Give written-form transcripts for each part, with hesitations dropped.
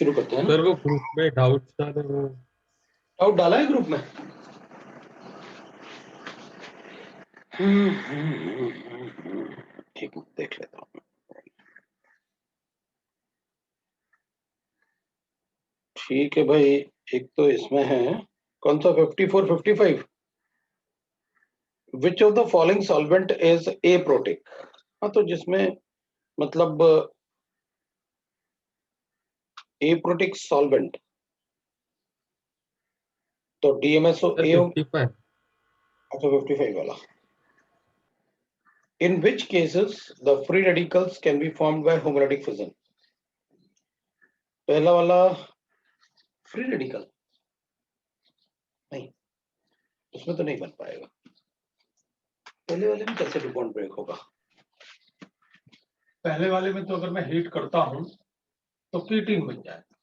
शुरू करते हैं ना। सर वो ग्रुप में डाउट्स डाले वो डाउट डाला है ग्रुप में। एक मिनट देख लेता हूँ। ठीक है भाई। एक तो इसमें है कौन सा 54 55। Which of the following solvent is aprotic. हाँ तो जिसमें मतलब एप्रोटिक सॉल्वेंट तो डीएमएसओ सर ए। 55। अच्छा 55 वाला। In which cases the free radicals can be formed by homolytic fission? पहला वाला फ्री रेडिकल नहीं, उसमें तो नहीं बन पाएगा। पहले वाले में कैसे बॉन्ड ब्रेक होगा? पहले वाले में तो अगर मैं हीट करता हूं तो कीटीन बन जाएगा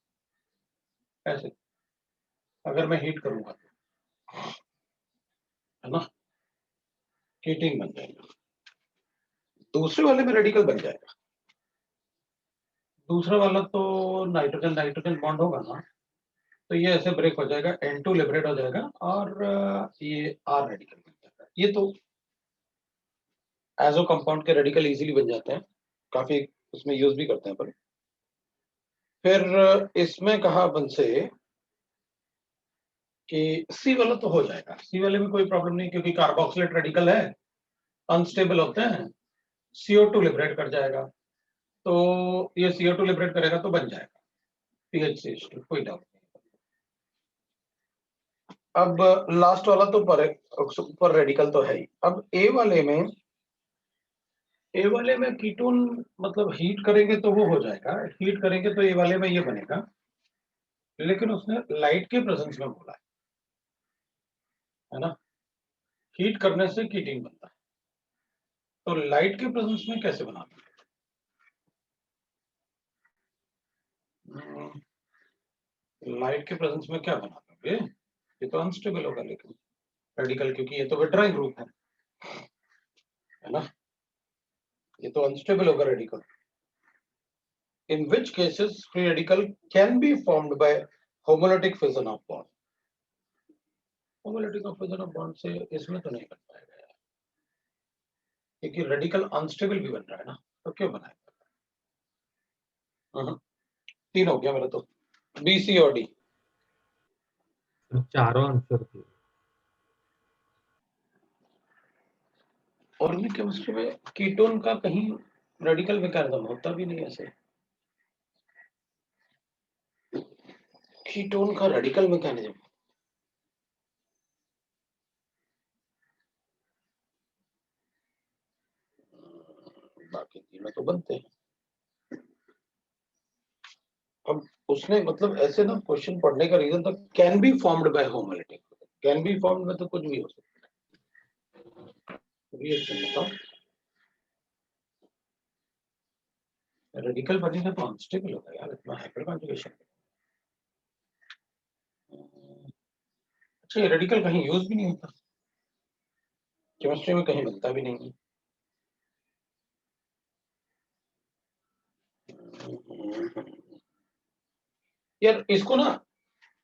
ऐसे, अगर मैं हीट करूंगा है ना, कीटीन बन जाएगा। दूसरे वाले में रेडिकल बन जाएगा। दूसरा वाला तो नाइट्रोजन नाइट्रोजन बॉन्ड होगा ना, तो ये ऐसे ब्रेक हो जाएगा, N2 लिबरेट हो जाएगा और ये R रेडिकल बन जाएगा। ये तो एजो कंपाउंड के रेडिकल इजीली बन जाते हैं, काफी उसमें यूज भी करते हैं। पर फिर इसमें कहा अपन से कि सी वाला तो हो जाएगा, सी वाले में कोई प्रॉब्लम नहीं क्योंकि कार्बोक्सिलेट रेडिकल है, अनस्टेबल होते हैं, CO2 लिबरेट कर जाएगा, तो ये CO2 लिबरेट करेगा तो बन जाएगा PHCH2, कोई डाउट नहीं। अब लास्ट वाला तो पर रेडिकल तो है ही। अब ए वाले में कीटोन मतलब हीट करेंगे तो वो हो जाएगा, हीट करेंगे तो ए वाले में ये बनेगा, लेकिन उसने लाइट के प्रेजेंस में बोला है ना, हीट करने से कीटिंग बनता है, तो लाइट के प्रेजेंस में कैसे बनाते हैं? लाइट के प्रेजेंस में क्या बनाते हैं? ये तो अनस्टेबल होगा लेकिन रेडिकल, क्योंकि ये तो विट्राइल ग्रुप है ना, ये तो अनस्टेबल होगा radical. In which cases free radical can be formed by homolytic fission of bond. Homolytic fission of bond से इसमें तो नहीं बन पाएगा यार, क्योंकि रेडिकल अनस्टेबल भी बन रहा है ना, तो क्यों बनाएगा? तीन हो गया मेरा तो, बी सी और डी। चारों आंसर थे। ऑर्गेनिक केमिस्ट्री में कीटोन का कहीं रेडिकल मैकेनिज्म होता भी नहीं ऐसे, कीटोन का रेडिकल मैकेनिज्म। बाकी तीनों तो बनते हैं। अब उसने मतलब ऐसे ना क्वेश्चन पढ़ने का रीजन था can be formed by homolytic, can be formed में तो कुछ भी हो सकता है। रिएक्शन बताओ, रेडिकल बनेगा तो अनस्टेबल होगा यार, इतना हाइपर कॉन्जुगेशन। अच्छा ये रेडिकल कहीं यूज भी नहीं होता, केमिस्ट्री में कहीं बनता भी नहीं है। यार इसको ना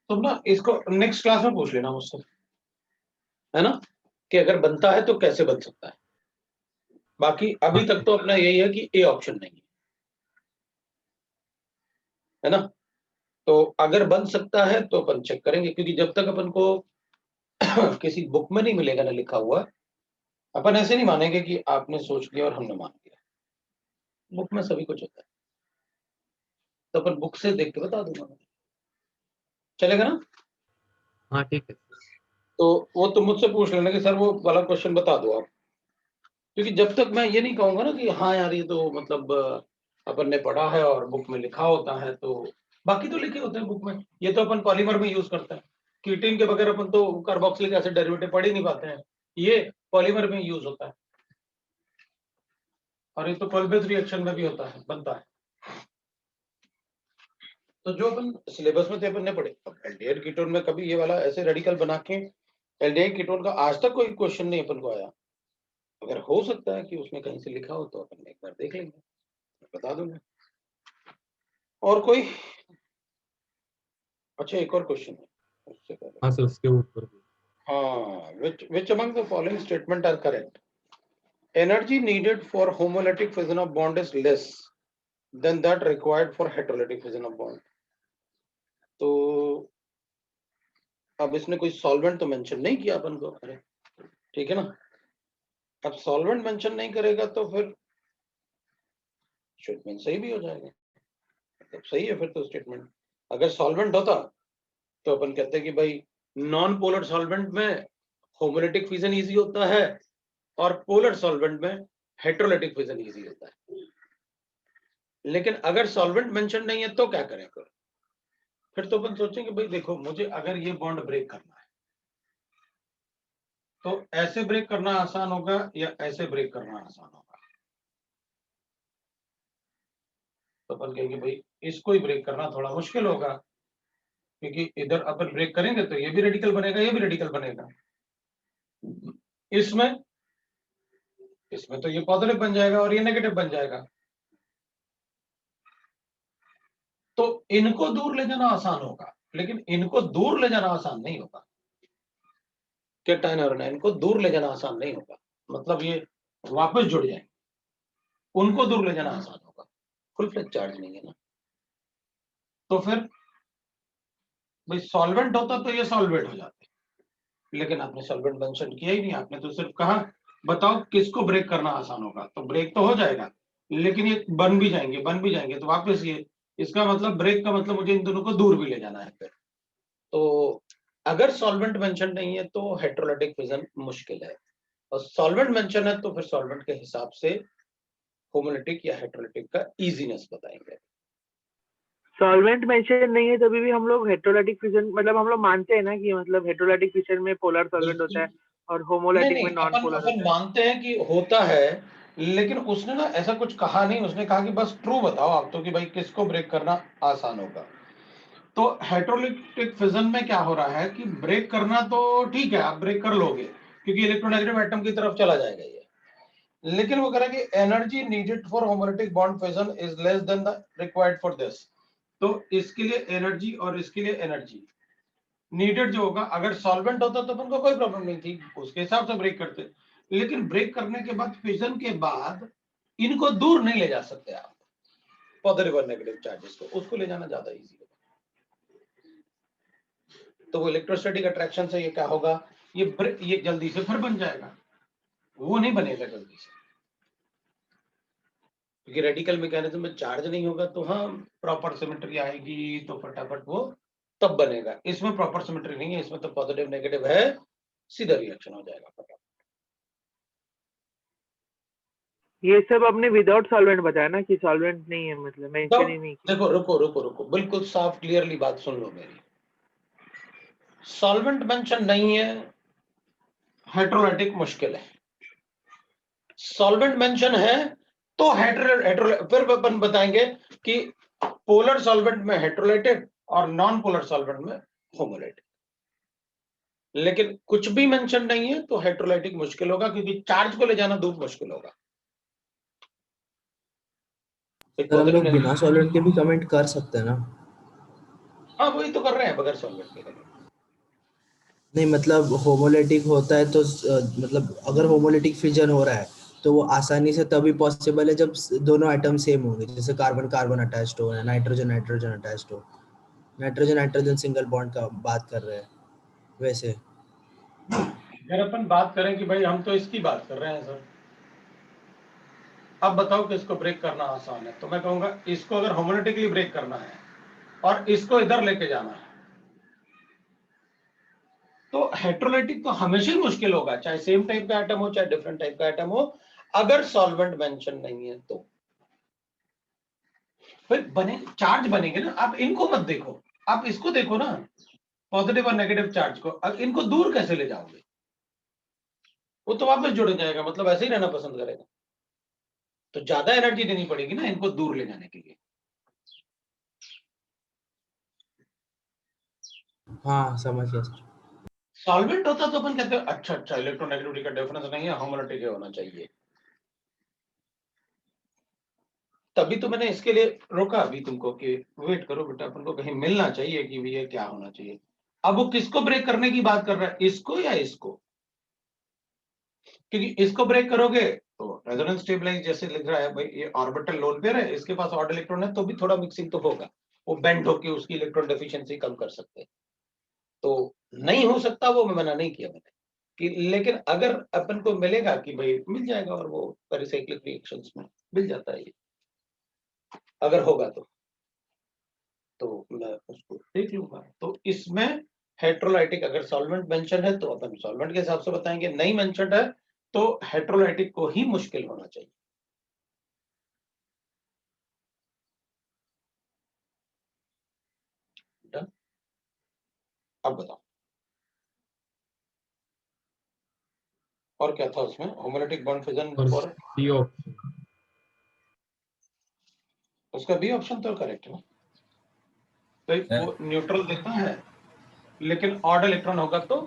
तुम ना इसको नेक्स्ट क्लास में पूछ लेना मुझसे, है ना, कि अगर बनता है तो कैसे बन सकता है। बाकी अभी हाँ तक तो अपना यही है कि ए ऑप्शन नहीं है ना, तो अगर बन सकता है तो अपन चेक करेंगे, क्योंकि जब तक अपन को किसी बुक में नहीं मिलेगा ना लिखा हुआ, अपन ऐसे नहीं मानेंगे कि आपने सोच लिया और हमने मान लिया। बुक में सभी कुछ होता है, तो अपन बुक से देख के बता दूंगा मैं। चलेगा ना? हाँ ठीक है। तो वो तुम मुझसे पूछ लेना कि सर वो वाला क्वेश्चन बता दो आप, क्योंकि जब तक मैं ये नहीं कहूंगा ना कि हाँ यार ये तो मतलब अपन ने पढ़ा है और बुक में लिखा होता है, तो बाकी तो लिखे होते हैं बुक में, ये तो अपन पॉलीमर में यूज करते हैं, कीटीन के बगैर अपन तो कार्बोक्सिलिक एसिड डेरिवेटिव पढ़ ही नहीं पाते हैं, ये पॉलीमर में यूज होता है, और ये तो कोलब्रुक रिएक्शन में भी होता है, बनता है। तो जो अपन सिलेबस में थे अपन ने पढ़े, अब एल्डिहाइड कीटोन में कभी ये वाला ऐसे रेडिकल बना के एल्डिहाइड कीटोन का आज तक कोई क्वेश्चन नहीं अपन को आया। अगर हो सकता है कि उसमें कहीं से लिखा हो तो अपन एक बार देख लेंगे, बता दूंगा। और कोई अच्छा एक और क्वेश्चन है उससे पहले। हाँ सर, उसके ऊपर भी। हाँ, which among the following statement are correct? Energy needed for homolytic fission of bond is less than that required for heterolytic fission of bond. तो अब इसने कोई सॉल्वेंट तो मेंशन नहीं किया अपन को, अरे ठीक है ना। अब सॉल्वेंट मेंशन नहीं करेगा तो फिर स्टेटमेंट सही भी हो जाएगा, मतलब सही है फिर तो स्टेटमेंट। अगर सॉल्वेंट होता तो अपन कहते हैं कि भाई नॉन पोलर सॉल्वेंट में होमोलिटिक फिजन इजी होता है और पोलर सॉल्वेंट में हेटेरोलिटिक फिजन इजी होता है। लेकिन अगर सॉल्वेंट मेंशन नहीं है तो क्या करें फिर तो अपन सोचेंगे भाई देखो मुझे अगर ये बॉन्ड ब्रेक करना है तो ऐसे ब्रेक करना आसान होगा या ऐसे ब्रेक करना आसान होगा। तो अपन कहेंगे भाई इसको ही ब्रेक करना थोड़ा मुश्किल होगा, क्योंकि इधर अपन ब्रेक करेंगे तो ये भी रेडिकल बनेगा, ये भी रेडिकल बनेगा। इसमें इसमें तो ये पॉजिटिव बन जाएगा और ये नेगेटिव बन जाएगा। तो इनको दूर ले जाना आसान होगा, लेकिन इनको दूर ले जाना आसान नहीं होगा। कैटायन और आयन इनको दूर ले जाना आसान नहीं होगा, मतलब ये वापस जुड़ जाएंगे, उनको दूर ले जाना आसान होगा। फुल फ्लेज चार्ज नहीं है ना। तो फिर भाई सॉल्वेंट होता तो ये सॉल्वेट हो जाते, लेकिन आपने सॉल्वेंट मेंशन किया ही नहीं। आपने तो सिर्फ कहा बताओ किसको ब्रेक करना आसान होगा, तो ब्रेक तो हो जाएगा लेकिन ये बन भी जाएंगे तो वापस ये, इसका मतलब ब्रेक का मतलब मुझे इन दोनों को दूर भी ले जाना है फिर। तो अगर सॉल्वेंट मेंशन नहीं है तो हेटेरोलिटिक फिजन मुश्किल है, और सॉल्वेंट मेंशन है तो फिर सॉल्वेंट के हिसाब से होमोलिटिक या हेटेरोलिटिक का इजीनेस बताएंगे। सॉल्वेंट मेंशन नहीं है तभी भी हम लोग हेटेरोलाइटिक फिशन, मतलब हम लोग मानते हैं ना कि मतलब हेटेरोलाइटिक फिशन में पोलर सॉल्वेंट होता है और नहीं होमोलाइटिक में नहीं, नॉन अपन पोलर अपन होता है। मानते हैं कि होता है, लेकिन उसने ना ऐसा कुछ कहा नहीं। उसने कहा कि बस ट्रू बताओ आप तो कि भाई किसको ब्रेक करना आसान होगा। तो हेटेरोलिटिक फिजन में क्या हो रहा है कि ब्रेक करना तो ठीक है, आप ब्रेक कर लोगे क्योंकि इलेक्ट्रोनेगेटिव एटम की तरफ चला जाएगा ये। लेकिन वो कह रहा है कि energy needed for homolytic bond fission is less than the required for this. तो इसके लिए एनर्जी और इसके लिए एनर्जी नीडेड जो होगा, अगर सॉल्वेंट होता तो अपन को कोई प्रॉब्लम नहीं थी, उसके हिसाब से ब्रेक करते। लेकिन ब्रेक करने के बाद फिजन के बाद इनको दूर नहीं ले जा सकते आप, पॉजिटिव और नेगेटिव चार्जेस को, उसको ले जाना ज्यादा इजी होगा। तो वो इलेक्ट्रोस्टैटिक अट्रैक्शन से ये क्या होगा, ये जल्दी से फिर बन जाएगा, वो नहीं बनेगा जल्दी से, क्योंकि रेडिकल मैकेनिज्म में चार्ज नहीं होगा। तो हाँ प्रॉपर सिमेट्री आएगी तो फटाफट वो तब बनेगा। इसमें प्रॉपर सिमेट्री नहीं है, इसमें तो पॉजिटिव नेगेटिव है, सीधा रिएक्शन हो जाएगा फटाफट। ये सब आपने विदाउट सॉल्वेंट बताया ना कि सॉल्वेंट नहीं है, मतलब मेंशन ही नहीं किया। देखो रुको बिल्कुल साफ क्लियरली बात सुन लो मेरी। सॉल्वेंट मेंशन नहीं है, हेटेरोलाइटिक मुश्किल है। सॉल्वेंट मेंशन है तो फिर अपन बताएंगे कि पोलर सॉल्वेंट में हेटेरोलाइटिक और नॉन पोलर सॉल्वेंट में होमोलाइटिक। लेकिन कुछ भी मेंशन नहीं है तो हेटेरोलाइटिक मुश्किल होगा, क्योंकि चार्ज को ले जाना दूर मुश्किल होगा। सर हम लोग बिना सॉल्वेंट के भी कमेंट कर सकते हैं ना? हाँ वही तो कर रहे हैं बगैर सॉल्वेंट के। नहीं मतलब होमोलिटिक होता है तो मतलब अगर होमोलिटिक फिजन हो रहा है तो वो आसानी से तभी पॉसिबल है जब दोनों एटम सेम होंगे, जैसे कार्बन कार्बन अटैच्ड हो, नाइट्रोजन नाइट्रोजन अटैच्ड हो, नाइट्रोजन नाइट्रोजन सिंगल बॉन्ड का बात कर रहे हैं वैसे। अगर अपन बात करें कि भाई हम तो इसकी बात कर रहे हैं सर, अब बताओ कि इसको ब्रेक करना आसान है, तो मैं कहूंगा इसको अगर होमोलिटिकली ब्रेक करना है और इसको इधर लेके जाना है तो हेटेरोलाइटिक तो हमेशा ही मुश्किल होगा, चाहे सेम टाइप का एटम हो चाहे डिफरेंट टाइप का एटम हो, अगर सॉल्वेंट मेंशन नहीं है तो। फिर बने चार्ज बनेंगे ना, आप इनको मत देखो, आप इसको देखो ना, पॉजिटिव और नेगेटिव चार्ज को। अब इनको दूर कैसे ले जाओगे, वो तो वापस जुड़ जाएगा, मतलब ऐसे ही रहना पसंद करेगा। तो ज्यादा एनर्जी देनी पड़ेगी ना इनको दूर ले जाने के लिए। हाँ समझ गया सर। सॉल्वेंट होता तो अपन कहते हैं अच्छा इलेक्ट्रोनेगेटिविटी का डिफरेंस नहीं है, होमोलिटिक होना चाहिए। तभी तो मैंने इसके लिए रोका अभी तुमको कि वेट करो बेटा, अपन को कहीं मिलना चाहिए कि भैया क्या होना चाहिए। अब वो किसको ब्रेक करने की बात कर रहा है, इसको या इसको? क्योंकि इसको ब्रेक करोगे तो रेजोनेंस स्टेबलाइज जैसे लिख रहा है भाई, ये ऑर्बिटल लोन पेयर है, इसके पास ऑड इलेक्ट्रॉन है, तो भी थोड़ा मिक्सिंग तो होगा, वो बेंड होके उसकी इलेक्ट्रॉन डेफिशिएंसी कम कर सकते हैं। तो नहीं हो सकता वो, मैं मना नहीं किया मैंने कि, लेकिन अगर अपन को मिलेगा कि भाई मिल जाएगा, और वो पेरिसाइक्लिक रिएक्शंस में मिल जाता है ये, अगर होगा तो मैं उसको देख लूंगा। तो इसमें हेट्रोलाइटिक अगर सॉल्वेंट मेंशन है तो अपन सॉल्वेंट के हिसाब से बताएंगे, नहीं मेंशन है तो हेट्रोलाइटिक को ही मुश्किल होना चाहिए। डन? अब बताओ और क्या था उसमें, होमोलिटिक बॉन्ड फिजन और और सी ऑप्शन। उसका बी ऑप्शन तो करेक्ट है। तो वो न्यूट्रल देता है, लेकिन ऑड इलेक्ट्रॉन होगा तो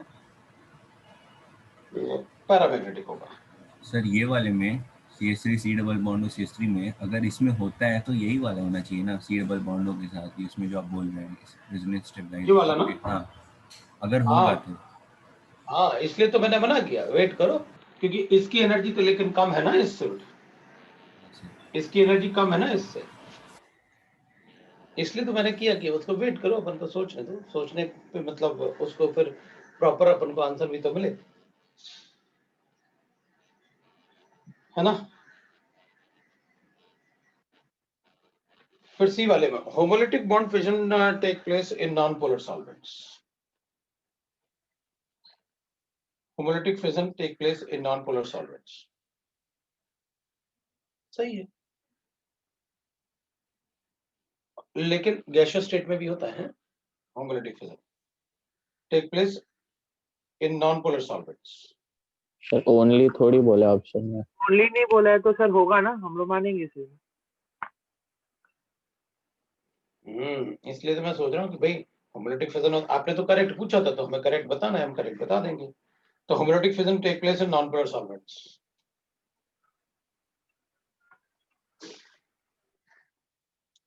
पैरामैग्नेटिक होगा। सर ये वाले में CH3 C डबल बॉन्ड और CH3 में अगर इसमें होता है तो यही वाला होना चाहिए ना, C डबल बॉन्डों के साथ, इसमें जो आप बोल रहे हैं रेजोनेंस स्टेबलाइज ये वाला ना? हाँ, अगर हाँ होगा तो हाँ, इसलिए तो मैंने मना किया, वेट करो, क्योंकि इसकी एनर्जी तो लेकिन कम है ना इससे, इसकी एनर्जी कम है ना इससे, इसलिए तो मैंने किया कि उसको वेट करो, अपन को सोचने दो, सोचने पे मतलब उसको फिर प्रॉपर अपन को आंसर भी तो मिले, है ना। फिर सी वाले में homolytic bond fission take place in non polar solvents, homolytic fission take place in non polar solvents, सही है, लेकिन गैसियस स्टेट में भी होता है homolytic fission take place in non polar solvents. Sir only थोड़ी बोला ऑप्शन में। ओनली नहीं बोला है तो सर होगा ना, हम लोग मानेंगे इसे। इसलिए तो मैं सोच रहा हूँ कि भाई होमोलिटिक फिजन, आपने तो करेक्ट पूछा था तो हमें करेक्ट बताना है, हम करेक्ट बता देंगे। तो homolytic fission take place in non polar solvents,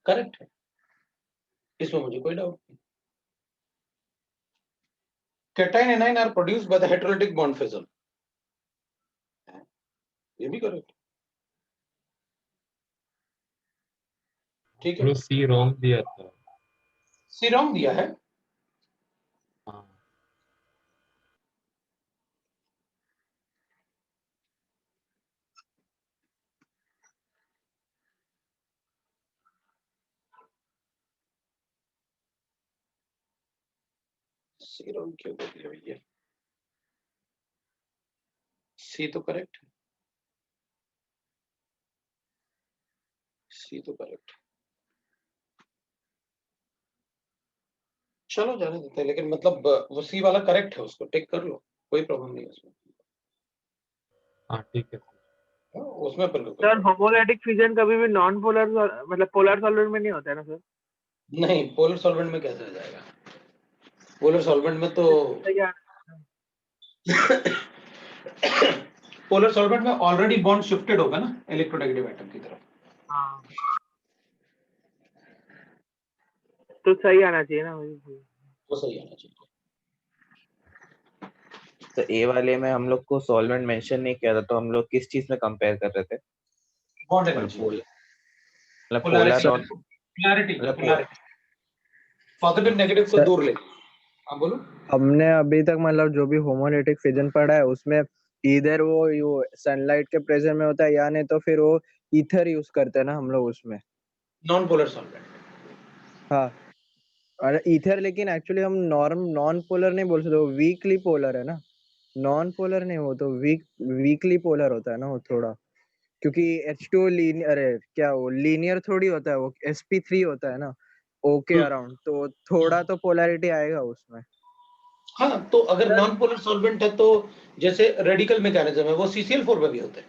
correct है, इसमें मुझे कोई डाउट नहीं। Cation anion are produced by the heterolytic bond fission, ये भी करेक्ट, ठीक है। ब्रो सी रॉन्ग दिया था। सी रॉन्ग दिया है, हाँ सी रॉन्ग क्यों कर दिया भैया, सी तो करेक्ट है, सी तो करेक्ट है, चलो जाने देते हैं, लेकिन मतलब वो सी वाला करेक्ट है, उसको टिक कर लो, कोई प्रॉब्लम नहीं है उसमें। हाँ ठीक है सर। हाँ, उसमें पर कोई सर problem होमोलैटिक फिजन कभी भी नॉन पोलर मतलब पोलर सॉल्वेंट में नहीं होता है ना सर? नहीं, पोलर सॉल्वेंट में कैसे हो जाएगा, पोलर सॉल्वेंट में तो क्या? पोलर सॉल्वेंट में ऑलरेडी बॉन्ड शिफ्टेड होगा ना इलेक्ट्रोनेगेटिव एटम की तरफ, हाँ तो सही आना चाहिए ना वही। वो सही आना चाहिए। तो ए वाले में हम लोग को सॉल्वेंट मेंशन नहीं किया था, तो हम लोग किस चीज में कंपेयर कर रहे थे? बॉन्ड एनर्जी, मतलब पोलर और पोलैरिटी, मतलब पोलैरिटी, पॉजिटिव नेगेटिव को सर दूर ले। हाँ बोलो। हमने अभी तक मतलब जो भी होमोलिटिक फिजन पढ़ा है उसमें इधर वो सनलाइट के प्रेजेंस में होता है या नहीं तो फिर वो ईथर यूज करते हैं ना हम लोग उसमें। नॉन पोलर सॉल्वेंट, हाँ और ईथर, लेकिन एक्चुअली हम नॉन पोलर नहीं बोल सकते, वो वीकली पोलर है ना, नॉन पोलर नहीं, वो तो वीकली पोलर होता है ना वो थोड़ा, क्योंकि H2 लीनियर, अरे क्या वो लीनियर थोड़ी होता है, वो sp3 होता है ना ओके अराउंड, तो थोड़ा तो पोलैरिटी आएगा उसमें। हाँ तो अगर नॉन पोलर सॉल्वेंट है तो जैसे रेडिकल मैकेनिज्म है वो CCl4 में भी होते हैं,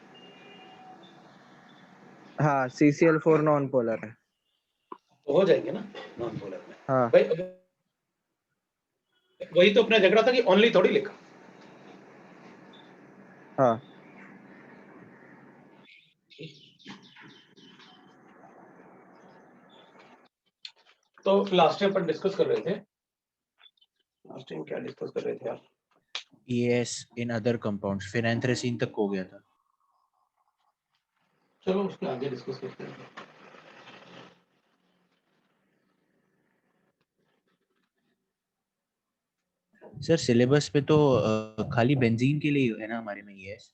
हाँ CCl4 नॉन पोलर है। तो हो जाएंगे ना नॉन पोलर में। हाँ भाई अब वही तो अपना झगड़ा था कि ओनली थोड़ी लिखा, हाँ तो लास्ट टाइम अपन डिस्कस कर रहे थे, लास्ट टाइम क्या डिस्कस कर रहे थे यार? ES इन अदर कंपाउंड्स, फिर एंथ्रेसीन तक हो गया था। चलो उसके आगे डिस्कस करते हैं। सर सिलेबस पे तो खाली बेंजीन के लिए है ना हमारे में ES,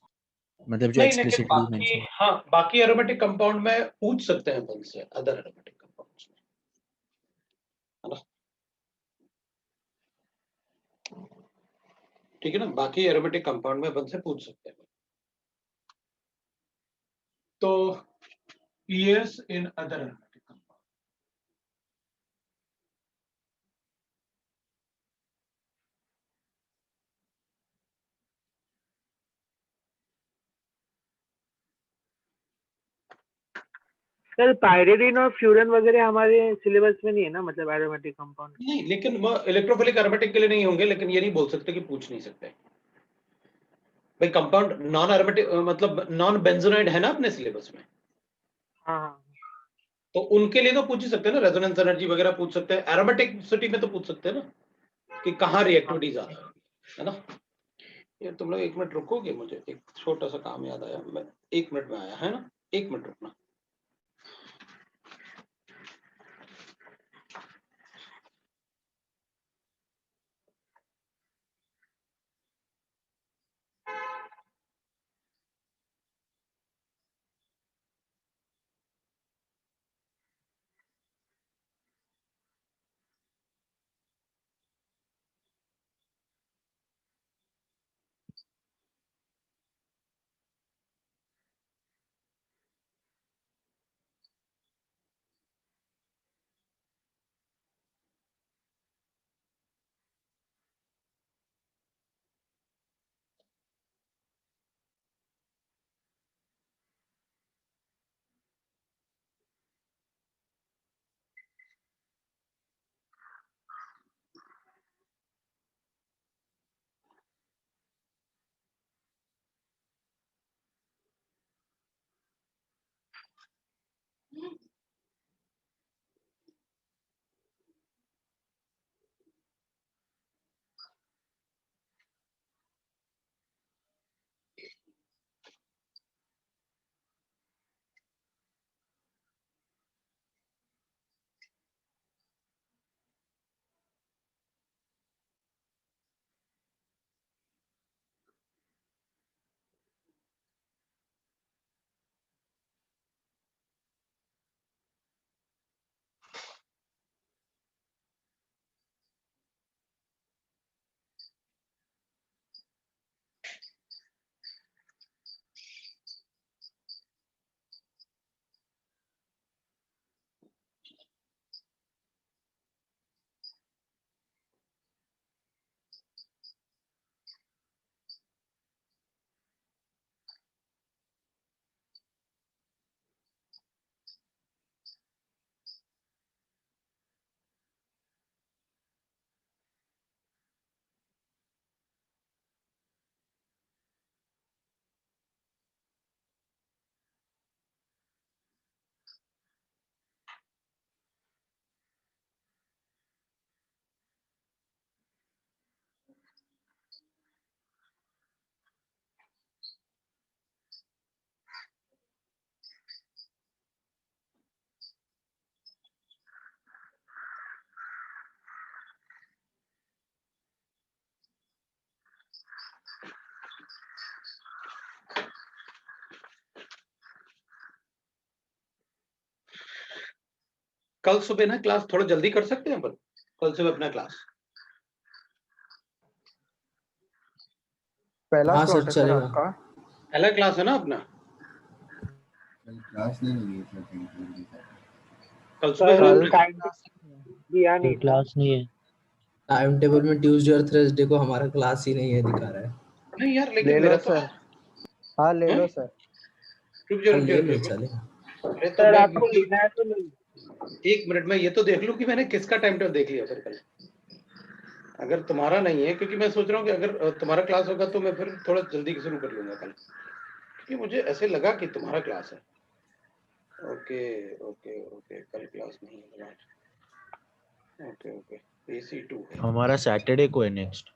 मतलब जो नहीं, लेकिन एक्सप्लिसिटली बाकी, मेंशन। हाँ, बाकी एरोमेटिक कंपाउंड में पूछ सकते हैं अपन से, अदर एरोमेटिक कंपाउंड्स में, है ना? ठीक है ना, बाकी एरोमेटिक कंपाउंड में अपन से पूछ सकते हैं। तो ES in other aromatic compound, sir pyridine और फ्यूरन वगैरह हमारे सिलेबस में नहीं है ना, मतलब एरोमेटिक कंपाउंड। नहीं, लेकिन वो इलेक्ट्रोफिलिक एरोमेटिक के लिए नहीं होंगे, लेकिन ये नहीं बोल सकते कि पूछ नहीं सकते भाई। कंपाउंड नॉन एरोमेटिक मतलब नॉन बेंजोनाइड है ना अपने सिलेबस में, हाँ, तो उनके लिए तो पूछ ही सकते हैं ना, रेजोनेंस एनर्जी वगैरह पूछ सकते हैं, एरोमेटिसिटी में तो पूछ सकते हैं ना कि कहाँ रिएक्टिविटी ज्यादा है ना। ये तुम लोग 1 मिनट रुकोगे, मुझे एक छोटा सा काम याद आया, मैं 1 मिनट में आया, है ना, 1 मिनट रुकना। कल सुबह ना क्लास थोड़ा जल्दी कर सकते हैं अपन, कल सुबह अपना क्लास। पहला हाँ स्लॉट सर है सर चलेगा। आपका? पहला क्लास है ना अपना, क्लास नहीं लगी है इतना जल्दी। कल सुबह है ना कल अपना टाइम क्लास? दिया नहीं था। क्लास नहीं है। टाइम टेबल में ट्यूसडे और थर्सडे को हमारा क्लास ही नहीं है दिखा रहा है। नहीं यार, ले लेकिन लो मेरा तो सर, हाँ ले लो सर। रुक जा, हाँ, रुक जा, ले रुक लो जा। चलेगा। अरे तो सर मैं आपको लेना है तो ले लो। 1 मिनट में ये तो देख लूं कि मैंने किसका टाइम टेबल देख लिया फिर कल। अगर तुम्हारा नहीं है, क्योंकि मैं सोच रहा हूँ कि अगर तुम्हारा क्लास होगा तो मैं फिर थोड़ा जल्दी शुरू कर लूंगा कल, क्योंकि मुझे ऐसे लगा कि तुम्हारा क्लास है। ओके ओके ओके, कल क्लास नहीं है तुम्हारा। ओके ओके, AC2 है। हमारा सैटरडे को है नेक्स्ट।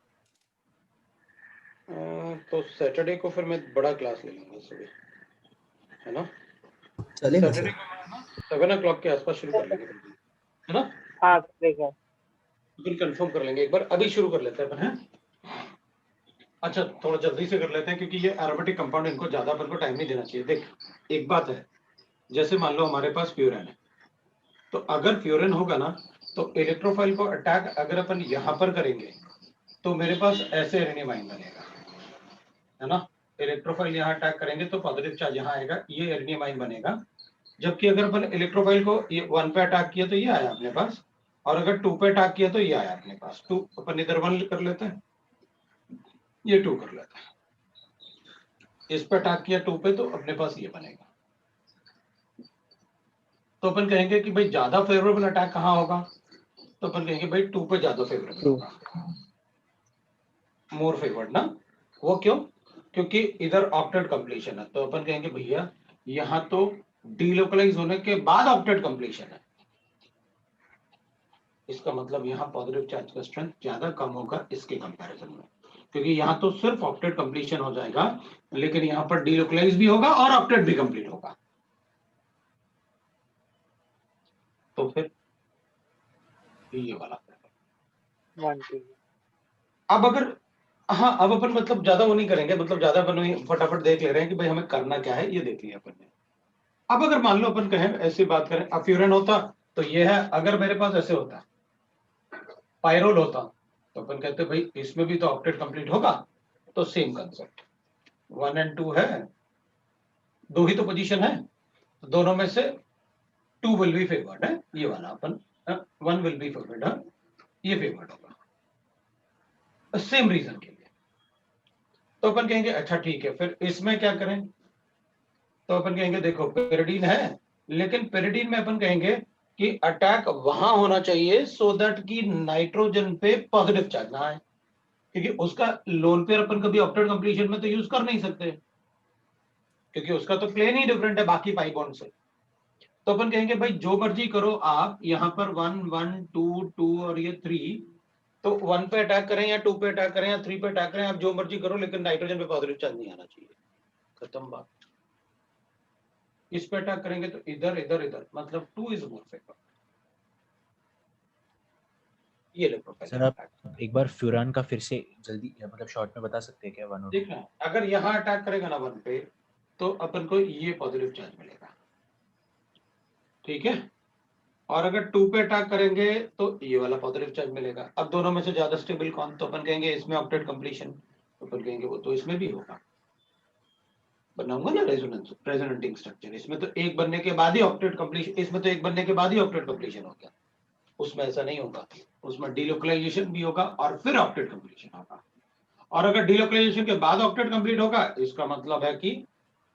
तो सैटरडे को फिर मैं बड़ा क्लास ले लूंगा सुबह, है ना? चलेगा सैटरडे सर। को 7 o'clock के आसपास शुरू कर लेंगे, है ना? हाँ चलेगा। फिर कंफर्म कर लेंगे एक बार, अभी शुरू कर लेते हैं अपन, हैं? अच्छा थोड़ा जल्दी से कर लेते हैं क्योंकि ये एरोमेटिक कंपाउंड, इनको ज्यादा अपन को टाइम नहीं देना चाहिए। देख एक बात है, जैसे मान लो हमारे पास फ्यूरन है, तो अगर फ्यूरन होगा ना तो इलेक्ट्रोफाइल को अटैक अगर अपन यहाँ पर करेंगे तो मेरे पास ऐसे एरेनियमाइन बनेगा, है ना? इलेक्ट्रोफाइल यहाँ अटैक करेंगे तो पॉजिटिव चार्ज यहाँ आएगा, ये एरेनियमाइन बनेगा। जबकि अगर अपन इलेक्ट्रोफाइल को ये 1 पे अटैक किया तो ये आया अपने पास, और अगर 2 पे अटैक किया तो ये आया अपने पास। 2 अपन इधर 1 कर लेते हैं, ये 2 कर लेते हैं, इस पे अटैक किया 2 पे तो अपने पास ये बनेगा। तो अपन कहेंगे कि भाई ज्यादा फेवरेबल अटैक कहाँ होगा, तो अपन कहेंगे भाई 2 पे ज्यादा फेवरेबल होगा, मोर फेवर्ड ना। वो क्यों? क्योंकि इधर ऑक्टेट कंप्लीशन है, तो अपन कहेंगे भैया यहाँ तो डीलोकलाइज होने के बाद ऑक्टेट कंप्लीशन है, इसका मतलब यहाँ पॉजिटिव चार्ज का स्ट्रेंथ ज्यादा कम होगा इसके कंपैरिजन में, क्योंकि यहाँ तो सिर्फ ऑक्टेट कंप्लीशन हो जाएगा, लेकिन यहाँ पर डीलोकलाइज भी होगा और ऑक्टेट भी कंप्लीट होगा। तो फिर ये वाला अब अगर, हाँ अब अपन मतलब ज्यादा वो नहीं करेंगे, मतलब ज्यादा अपन फटाफट देख ले रहे हैं कि भाई हमें करना क्या है, ये देख लिया अपन ने। अब अगर मान लो अपन कहें ऐसी बात करें, अब फ्यूरन होता तो ये है, अगर मेरे पास ऐसे होता पायरोल होता तो अपन कहते भाई इसमें भी तो ऑक्टेट कंप्लीट होगा, तो सेम कंसेप्ट 1 और 2 है, 2 ही तो पोजीशन है, तो दोनों में से 2 विल बी फेवर्ड है, ये वाला अपन 1 विल बी फेवर्ड है, ये फेवर्ड होगा सेम रीजन के लिए। तो अपन कहेंगे अच्छा ठीक है, फिर इसमें क्या करें, तो अपन कहेंगे देखो पेरिडीन है, लेकिन पेरिडीन में अपन कहेंगे कि अटैक वहां होना चाहिए सो दैट कि नाइट्रोजन पे पॉजिटिव चार्ज ना आए, क्योंकि उसका लोन पेयर अपन कभी ऑक्टेट कंप्लीशन में तो यूज कर नहीं सकते, क्योंकि उसका तो प्लेन ही डिफरेंट है बाकी पाई बॉन्ड से। तो अपन कहेंगे भाई जो मर्जी करो आप, यहाँ पर 1 1 2 2 और ये 3, तो 1 पे अटैक करें या 2 पे अटैक करें या 3 पे अटैक करें, आप जो मर्जी करो, लेकिन नाइट्रोजन पे पॉजिटिव चार्ज नहीं आना चाहिए, खत्म बात। इस पे अटैक करेंगे तो इधर इधर इधर, मतलब 2 इज मोर फेवर। ये ले प्रोफाइल सर आप एक बार फ्यूरान का फिर से जल्दी मतलब शॉर्ट में बता सकते हैं क्या? 1 और 2 देखना, अगर यहाँ अटैक करेगा ना 1 पे तो अपन को ये पॉजिटिव चार्ज मिलेगा, ठीक है, और अगर 2 पे अटैक करेंगे तो ये वाला पॉजिटिव चार्ज मिलेगा। अब दोनों में से ज्यादा स्टेबल कौन, तो अपन कहेंगे इसमें ऑक्टेट कंप्लीशन, तो अपन कहेंगे वो तो इसमें भी होगा, बनाऊंगा ना रेजोनेटिंग स्ट्रक्चर, इसमें तो एक बनने के बाद ही ऑक्टेट कंप्लीशन, इसमें तो एक बनने के बाद ही ऑक्टेट कंप्लीशन हो गया, उसमें ऐसा नहीं होगा, उसमें डीलोकलाइजेशन भी होगा और फिर ऑक्टेट कंप्लीशन होगा। और अगर डीलोकलाइजेशन के बाद ऑक्टेट कंप्लीट होगा, इसका मतलब है कि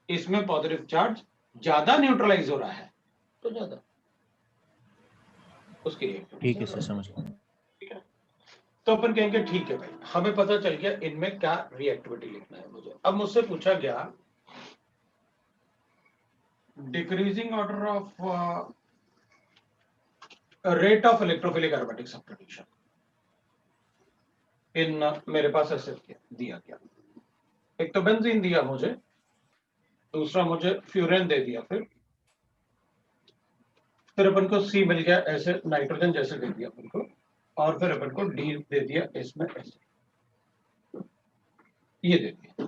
इसमें पॉजिटिव चार्ज ज्यादा न्यूट्रलाइज हो रहा है, तो ज्यादा उसके लिए ठीक है सर, समझ गया। ठीक है, तो अपन कहेंगे ठीक है भाई, हमें पता चल गया इनमें क्या रिएक्टिविटी लिखना है मुझे। अब मुझसे पूछा गया decreasing order of rate of electrophilic aromatic substitution in, मेरे पास ऐसे दिया गया, एक तो बेंजीन दिया मुझे, दूसरा मुझे फ्यूरेन दे दिया, फिर अपन को सी मिल गया ऐसे नाइट्रोजन जैसे दे दिया अपन को, और फिर अपन को डी दे दिया इसमें ऐसे, ये दे दिया।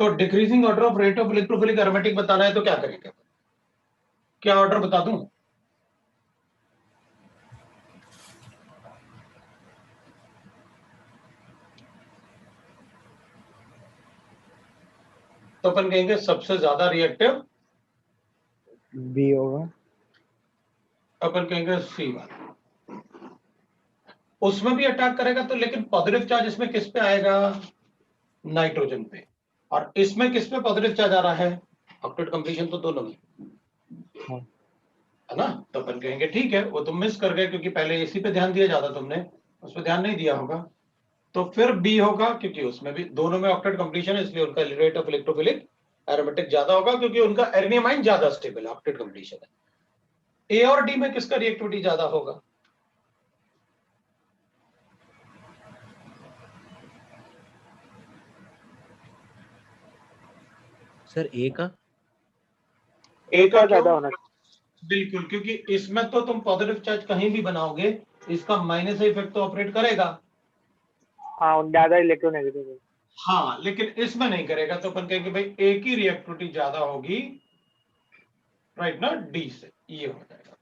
तो decreasing order of rate of electrophilic aromatic बताना है तो क्या करेंगे, क्या ऑर्डर बता दूं? तो अपन कहेंगे सबसे ज्यादा रिएक्टिव बी होगा, अपन कहेंगे सी वाला, उसमें भी अटैक करेगा तो, लेकिन पॉजिटिव चार्ज इसमें किस पे आएगा, नाइट्रोजन पे, और इसमें किस पे पॉजिटिव चार्ज आ रहा है, ऑक्टेट कंप्लीशन तो दोनों में, है ना। तो अपन कहेंगे ठीक है, वो तुम मिस कर गए क्योंकि पहले इसी पे ध्यान दिया ज्यादा, तुमने उस पर ध्यान नहीं दिया होगा, तो फिर बी होगा, क्योंकि उसमें भी दोनों में ऑक्टेट कंप्लीशन है, इसलिए उनका रेट ऑफ इलेक्ट्रोफिलिक एरोमेटिक ज्यादा होगा, क्योंकि उनका एर्नियमाइन ज्यादा स्टेबल है, ऑक्टेट कंप्लीशन है। ए और डी में किसका रिएक्टिविटी ज्यादा होगा, सर ए का ए का क्यों? ज्यादा होना चाहिए। बिल्कुल, क्योंकि इसमें तो तुम पॉजिटिव चार्ज कहीं भी बनाओगे, इसका माइनस इफेक्ट तो ऑपरेट करेगा। हाँ ज्यादा इलेक्ट्रोनेगेटिव है। हाँ, लेकिन इसमें नहीं करेगा, तो अपन कहेंगे भाई ए की रिएक्टिविटी ज्यादा होगी, राइट ना, डी से। ये हो जाएगा।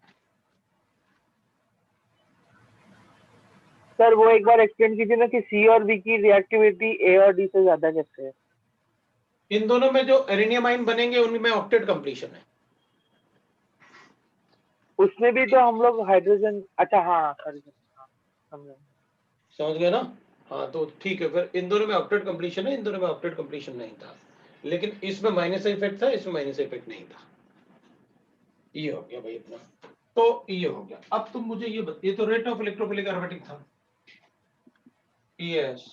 सर वो एक बार एक्सप्लेन कीजिए ना कि सी और बी की रिएक्टिविटी ए और डी से ज्यादा कैसे है। इन दोनों में जो एरेनियम आयन बनेंगे उनमें ऑक्टेट कंप्लीशन है। उसमें भी तो हम लोग हाइड्रोजन, अच्छा हाँ सॉरी समझा। समझ गए ना? हाँ, तो ठीक है, फिर इन दोनों में ऑक्टेट कंप्लीशन है, इन दोनों में ऑक्टेट कंप्लीशन नहीं था, लेकिन इसमें माइनस इफेक्ट था, इसमें माइनस इफेक्ट नहीं था। ये हो गया भाई अपना। तो ये हो गया। अब तुम मुझे ये तो रेट ऑफ इलेक्ट्रोफिलिक एरोमेटिक था। यस।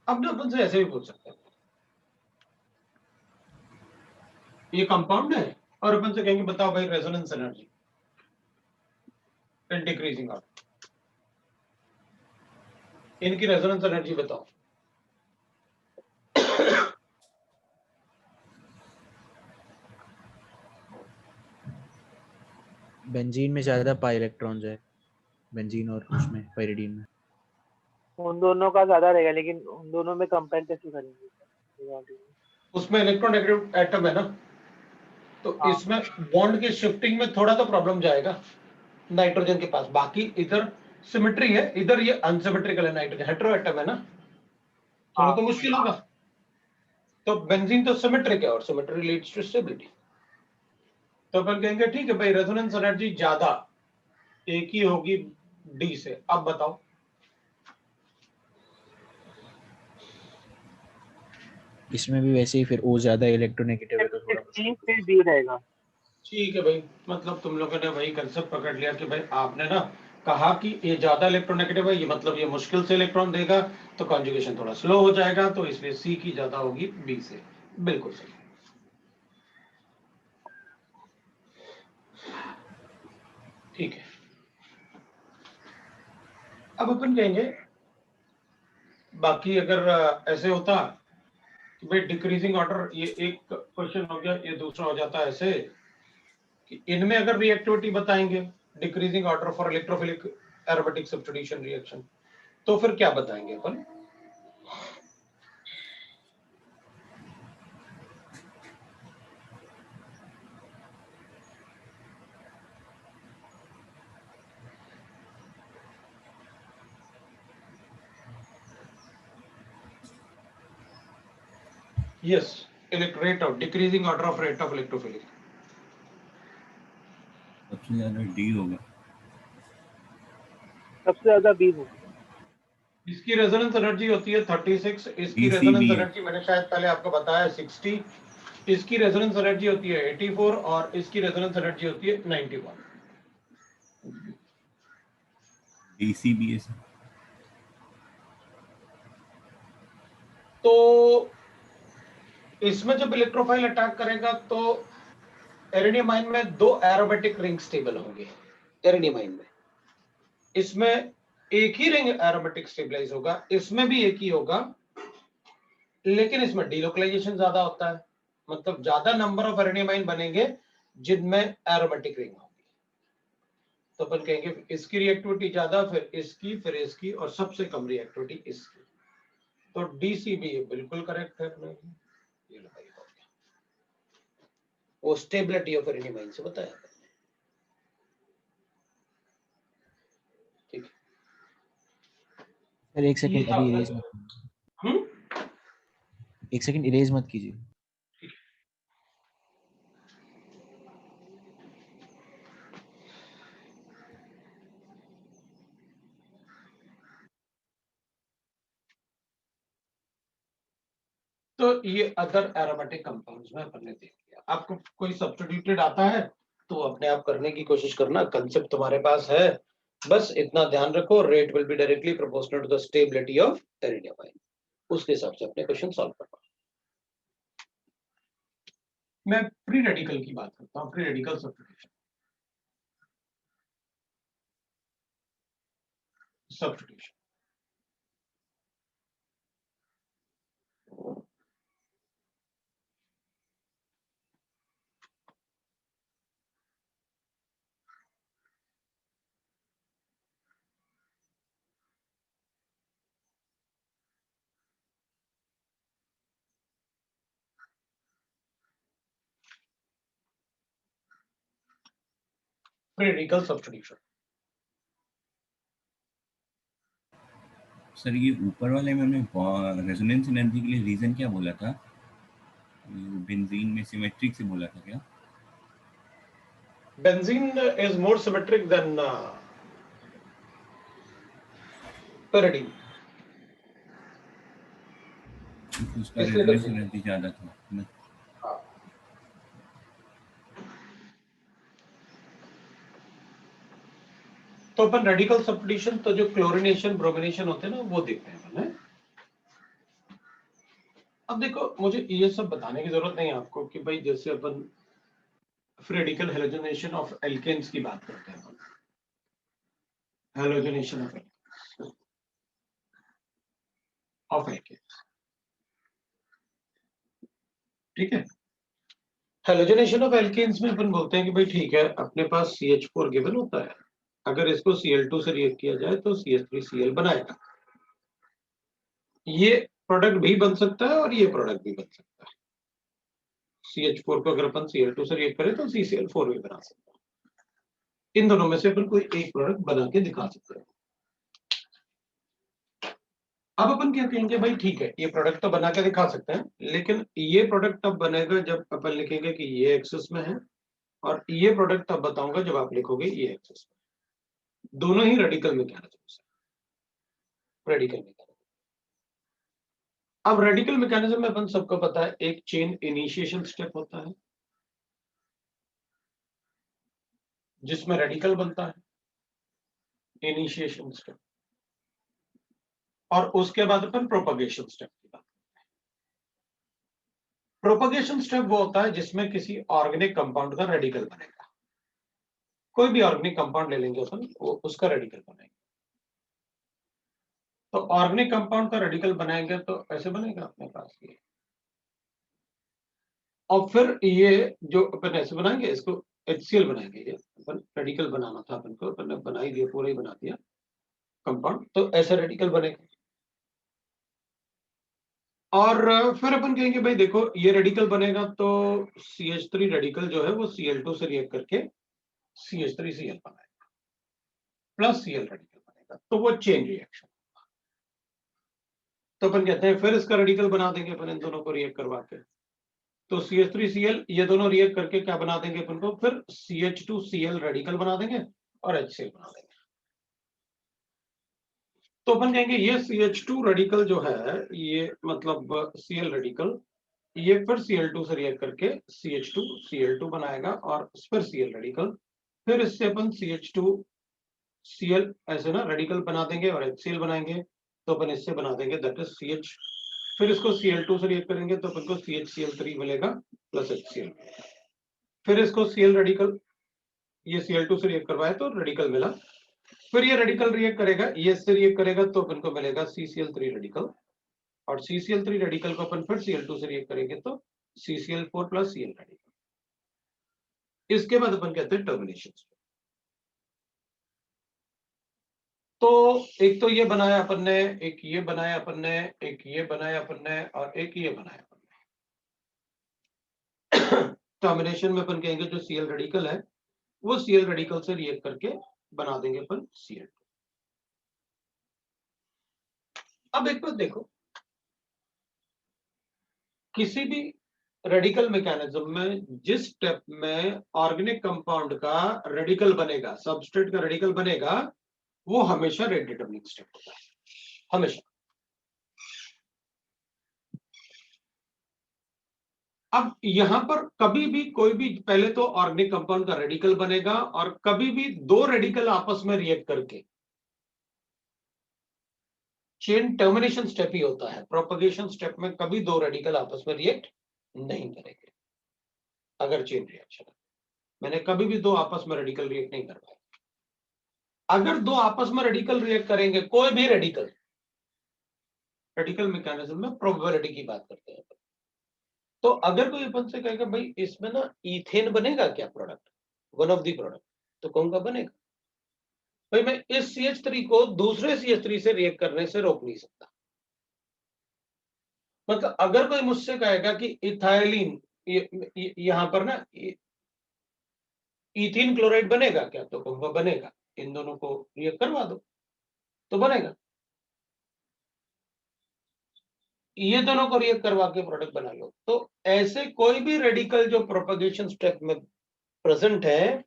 अब ना अपन से ऐसे भी पूछ सकते हैं, ये कंपाउंड है और अपन से कहेंगे बताओ भाई resonance energy in decreasing order, इनकी रेजोनेंस एनर्जी बताओ। बेंजीन में ज्यादा पाई इलेक्ट्रॉन्स है, बेंजीन और उसमें पाइरिडीन में। उन दोनों का ज्यादा रहेगा, लेकिन उन दोनों में कंपेयर कैसे करेंगे। उसमें इलेक्ट्रोनेगेटिव एटम है ना, तो हाँ। इसमें बॉन्ड की शिफ्टिंग में थोड़ा तो प्रॉब्लम जाएगा नाइट्रोजन के पास। बाकी इधर सिमेट्री है, इधर ये अनसिमेट्रिकल है, नाइट्रोजन हेटेरो एटम है ना, थोड़ा हाँ। तो मुश्किल होगा। तो बेंजीन तो सिमेट्रिक है और सिमेट्री लीड्स टू स्टेबिलिटी। तो अपन कहेंगे ठीक है भाई, रेजोनेंस एनर्जी ज्यादा एक ही होगी डी से। अब बताओ। इसमें भी वैसे ही फिर ओ ज्यादा इलेक्ट्रोनेगेटिव है तो थोड़ा मुश्किल। फिर डी रहेगा। ठीक है भाई, मतलब तुम लोगों ने वही कंसेप्ट पकड़ लिया कि भाई आपने ना कहा कि ये ज्यादा इलेक्ट्रोनेगेटिव है, ये मतलब ये मुश्किल से इलेक्ट्रॉन देगा, तो कॉन्जुगेशन थोड़ा स्लो हो जाएगा, तो इसलिए सी की ज्यादा होगी बी से। बिल्कुल सही। ठीक है। अब अपन कहेंगे बाकी अगर ऐसे होता कि भाई डिक्रीजिंग ऑर्डर, ये एक क्वेश्चन हो गया, ये दूसरा हो जाता है ऐसे कि इनमें अगर रिएक्टिविटी बताएंगे decreasing order for electrophilic aromatic substitution reaction, तो फिर क्या बताएंगे अपन? Yes, rate of decreasing order of rate of electrophilic. सबसे ज्यादा डी होगा। सबसे ज्यादा बी होगा। इसकी रेजोनेंस एनर्जी होती है 36, इसकी DCB रेजोनेंस है। एनर्जी मैंने शायद पहले आपको बताया 60, इसकी रेजोनेंस एनर्जी होती है 84 और इसकी रेजोनेंस एनर्जी होती है 91। DCB है सर। तो इसमें जब इलेक्ट्रोफाइल अटैक करेगा तो एरेनियम आयन में दो एरोमेटिक रिंग स्टेबल होंगे। एरेनियम आयन में इसमें एक ही रिंग एरोमेटिक स्टेबलाइज होगा, इसमें भी एक ही होगा, लेकिन इसमें डीलोकलाइजेशन ज्यादा होता है, मतलब ज्यादा नंबर ऑफ एरेनियम आयन बनेंगे जिनमें एरोमेटिक रिंग होगी। तो अपन कहेंगे इसकी रिएक्टिविटी ज्यादा, फिर इसकी और सबसे कम रिएक्टिविटी इसकी। तो डीसीबी बिल्कुल करेक्ट है अपने। ये लगाइए, हो गया। वो स्टेबिलिटी ऑफ एरेनियम आयन से बताया था। ठीक है सर एक सेकंड ये अभी था इरेज मत कीजिए। हम्म एक सेकंड इरेज मत कीजिए। तो ये अदर एरोमेटिक कंपाउंड्स में अपन ने देख लिया। आपको कोई सब्स्टिट्यूटेड आता है तो अपने आप करने की कोशिश करना, कंसेप्ट तुम्हारे पास है, बस इतना ध्यान रखो, rate will be directly proportional to the stability of arenium ion, उसके हिसाब से अपने क्वेश्चन सॉल्व करना। मैं फ्री रेडिकल की बात करता हूँ, free radical substitution. Substitution free radical substitution. Sir ये ऊपर वाले में हमने रेजोनेंस एनर्जी के लिए रीजन क्या बोला था? बेंजीन में सिमेट्रिक से बोला था क्या? Benzene is more symmetric than pyridine, उसका इसलिए रेजोनेंस बेंजीन। एनर्जी ज्यादा था ना? हाँ। तो अपन रेडिकल सब्स्टिट्यूशन तो जो क्लोरिनेशन ब्रोमिनेशन होते हैं ना वो देखते हैं अपन, है? अब देखो मुझे ये सब बताने की जरूरत नहीं है आपको कि भाई जैसे अपन free radical halogenation of alkanes की बात करते हैं, हैलोजनेशन ऑफ एल्केन्स, ठीक है। हैलोजनेशन ऑफ एल्केन्स में अपन बोलते हैं कि भाई ठीक है, अपने पास CH4 गिवन होता है, अगर इसको Cl2 से रिएक्ट किया जाए तो CH3Cl बनाएगा। ये प्रोडक्ट भी बन सकता है और ये प्रोडक्ट भी बन सकता है। CH4 को अगर अपन Cl2 से रिएक्ट करें तो CCl4 भी बना सकता है। इन दोनों में से अपन कोई एक प्रोडक्ट बना के दिखा सकते हैं। अब अपन क्या कहेंगे, भाई ठीक है ये प्रोडक्ट तो बना के दिखा सकते हैं, लेकिन ये प्रोडक्ट तब बनेगा जब अपन लिखेंगे कि ये एक्सिस में है, और ये प्रोडक्ट तब बताऊंगा जब आप लिखोगे ये एक्सिस में। दोनों ही रेडिकल मैकेनिज्म है, रेडिकल मैकेनिज्म। अब रेडिकल मैकेनिज्म में अपन सबको पता है एक चेन इनिशिएशन स्टेप होता है जिसमें रेडिकल बनता है, इनिशिएशन स्टेप, और उसके बाद अपन प्रोपगेशन स्टेप की बात करते हैं। प्रोपगेशन स्टेप वो होता है जिसमें किसी ऑर्गेनिक कंपाउंड का रेडिकल बनेगा। कोई भी ऑर्गेनिक कंपाउंड ले लेंगे अपन, वो उसका रेडिकल बनाएंगे। तो ऑर्गेनिक कंपाउंड का रेडिकल बनाएंगे तो ऐसे बनेगा अपने पास ये, और फिर ये जो अपन ऐसे बनाएंगे इसको HCl बनाएंगे। ये अपन रेडिकल बनाना था अपन को, अपन ने बना ही दिया, पूरा ही बना दिया कंपाउंड, तो ऐसा रेडिकल बनेगा। और फिर अपन कहेंगे भाई देखो ये रेडिकल बनेगा तो CH3 रेडिकल जो है वो Cl2 से रिएक्ट करके CH3Cl बनाएगा, प्लस Cl रेडिकल बनेगा, तो वो चेन रिएक्शन। तो अपन कहते हैं फिर इसका रेडिकल बना देंगे अपन इन दोनों को रिएक्ट करवा के, तो CH3Cl ये दोनों रिएक्ट करके क्या बना देंगे अपन को, फिर CH2Cl रेडिकल बना देंगे और HCl बना देंगे। तो अपन कहेंगे ये CH2 रेडिकल जो है ये मतलब Cl रेडिकल, ये फिर Cl2 से रिएक्ट करके CH2Cl2 बनाएगा, और फिर Cl रेडिकल, फिर इससे अपन CH2Cl ऐसे ना रेडिकल बना देंगे और HCl बनाएंगे, तो अपन इससे बना देंगे दैट इज CH, फिर इसको Cl2 से रिएक्ट करेंगे तो अपन को CHCl3 मिलेगा प्लस HCl, फिर इसको Cl रेडिकल, ये Cl2 से रिएक्ट करवाए तो रेडिकल मिला, फिर ये रेडिकल रिएक्ट करेगा, ये इससे रिएक्ट करेगा तो अपन को मिलेगा CCl3 रेडिकल, और CCl3 रेडिकल को अपन फिर Cl2 से रिएक्ट करेंगे तो CCl4 प्लस Cl रेडिकल। इसके बाद अपन कहते हैं टर्मिनेशन। तो एक तो ये बनाया अपन ने, एक ये बनाया अपन ने, एक ये बनाया अपन ने, और एक ये बनाया अपन ने। टर्मिनेशन में अपन कहेंगे जो Cl रेडिकल है वो Cl रेडिकल से रिएक्ट करके बना देंगे अपन Cl2। अब एक बात देखो, किसी भी रेडिकल मैकेनिज्म में जिस स्टेप में ऑर्गेनिक कंपाउंड का रेडिकल बनेगा, सबस्ट्रेट का रेडिकल बनेगा, वो हमेशा रेट डिटरमिनिंग स्टेप होता है, हमेशा। अब यहां पर कभी भी कोई भी, पहले तो ऑर्गेनिक कंपाउंड का रेडिकल बनेगा, और कभी भी दो रेडिकल आपस में रिएक्ट करके, चेन टर्मिनेशन स्टेप ही होता है, प्रोपगेशन स्टेप में कभी दो रेडिकल आपस में रिएक्ट नहीं करेंगे अगर चेन रिएक्शन है। मैंने कभी भी दो आपस में रेडिकल रिएक्ट नहीं करवाया। अगर दो आपस में रेडिकल रिएक्ट करेंगे, कोई भी रेडिकल, रेडिकल मैकेनिज्म में प्रोबेबिलिटी की बात करते हैं, तो अगर कोई अपन से कहेगा भाई इसमें ना इथेन बनेगा क्या product, one of the product, तो कहूंगा बनेगा। भाई मैं इस CH3 को दूसरे CH3 से रिएक्ट करने से रोक नहीं सकता। मतलब अगर कोई मुझसे कहेगा कि इथाइलिन, यहां पर ना इथीन क्लोराइड बनेगा क्या? तो कहूंगा बनेगा। इन दोनों को रिएक्ट करवा दो तो बनेगा। ये दोनों को रिएक्ट करवा के प्रोडक्ट बना लो। तो ऐसे कोई भी रेडिकल जो प्रोपगेशन स्टेप में प्रेजेंट है,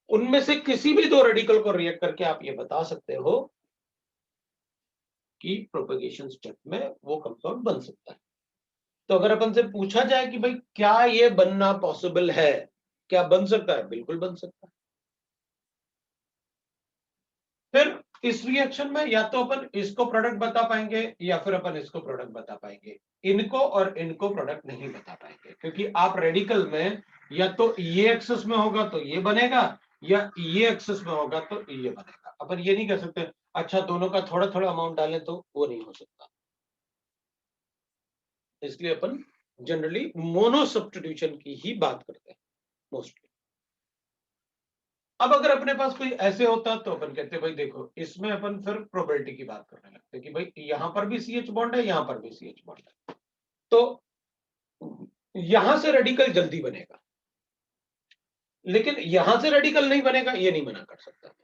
उनमें से किसी भी दो रेडिकल को रिएक्ट करके आप ये बता सकते हो कि प्रोपगेशन स्टेप में वो कंपाउंड बन सकता है। तो अगर अपन से पूछा जाए कि भाई क्या ये बनना पॉसिबल है, क्या बन सकता है? बिल्कुल बन सकता है। फिर इस रिएक्शन में या तो अपन इसको प्रोडक्ट बता पाएंगे या फिर अपन इसको प्रोडक्ट बता पाएंगे। इनको और इनको प्रोडक्ट नहीं बता पाएंगे, क्योंकि आप रेडिकल में या तो ये एक्सेस में होगा तो ये बनेगा, या ये एक्सेस में होगा तो ये बनेगा। अपन ये नहीं कह सकते अच्छा दोनों का थोड़ा थोड़ा अमाउंट डालें, तो वो नहीं हो सकता। इसलिए अपन जनरली मोनो सब्स्टिट्यूशन की ही बात करते हैं मोस्टली। अब अगर अपने पास कोई ऐसे होता तो अपन कहते भाई देखो, इसमें अपन फिर प्रोबेबिलिटी की बात करने लगते कि भाई यहां पर भी CH बॉन्ड है, यहां पर भी CH बॉन्ड है, तो यहां से रेडिकल जल्दी बनेगा, लेकिन यहां से रेडिकल नहीं बनेगा, ये नहीं मना कर सकता,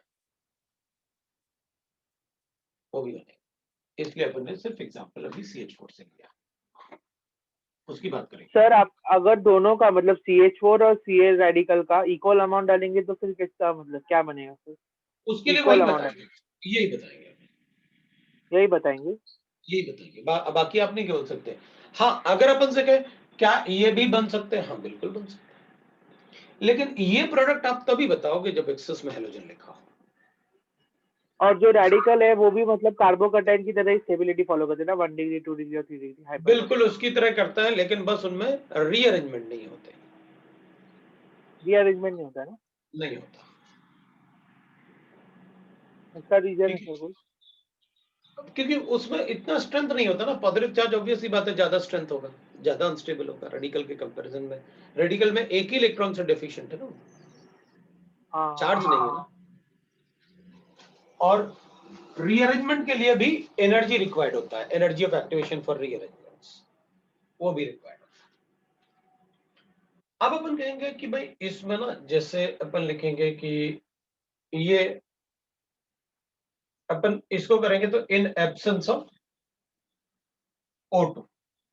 वो भी बनेगा। इसलिए अपन ने सिर्फ एग्जांपल अभी CH4 से लिया, उसकी बात करेंगे। सर आप अगर दोनों का मतलब CH4 और Ca रेडिकल का इक्वल अमाउंट डालेंगे तो फिर किसका मतलब क्या बनेगा सर? उसके लिए Equal वही amount बताएंगे, यही बताएंगे, यही बताएंगे। यही बताएंगे। बाकी आप नहीं बोल सकते। हाँ, अगर अपन से कहे क्या ये भी बन सकते हैं, हाँ बिल्कुल बन सकते हैं, लेकिन ये प्रोडक्ट आप तभी बताओगे जब एक्सेस में हेलोजन लिखा हो। और जो रेडिकल है वो भी मतलब कार्बोकैटायन की तरह ही स्टेबिलिटी फॉलो करते हैं ना, 1 डिग्री 2 डिग्री और 3 डिग्री हाइपर। बिल्कुल उसकी तरह करता है, लेकिन बस उनमें रीअरेंजमेंट नहीं होते, रीअरेंजमेंट नहीं होता है ना, नहीं होता। इसका रीजन है सर कोई? क्योंकि उसमें इतना स्ट्रेंथ नहीं होता ना। पॉजिटिव चार्ज ऑब्वियसली बात है ज्यादा स्ट्रेंथ होगा, ज्यादा अनस्टेबल होगा रेडिकल के कंपैरिजन में। रेडिकल में एक ही इलेक्ट्रॉन से डेफिशिएंट है ना, हाँ चार्ज नहीं है ना। और रीअरेंजमेंट के लिए भी एनर्जी रिक्वायर्ड होता है, energy of activation for rearrangements, वो भी रिक्वायर्ड होता है। अब अपन कहेंगे कि भाई इसमें ना, जैसे अपन लिखेंगे कि ये अपन इसको करेंगे तो इन एब्सेंस ऑफ O2,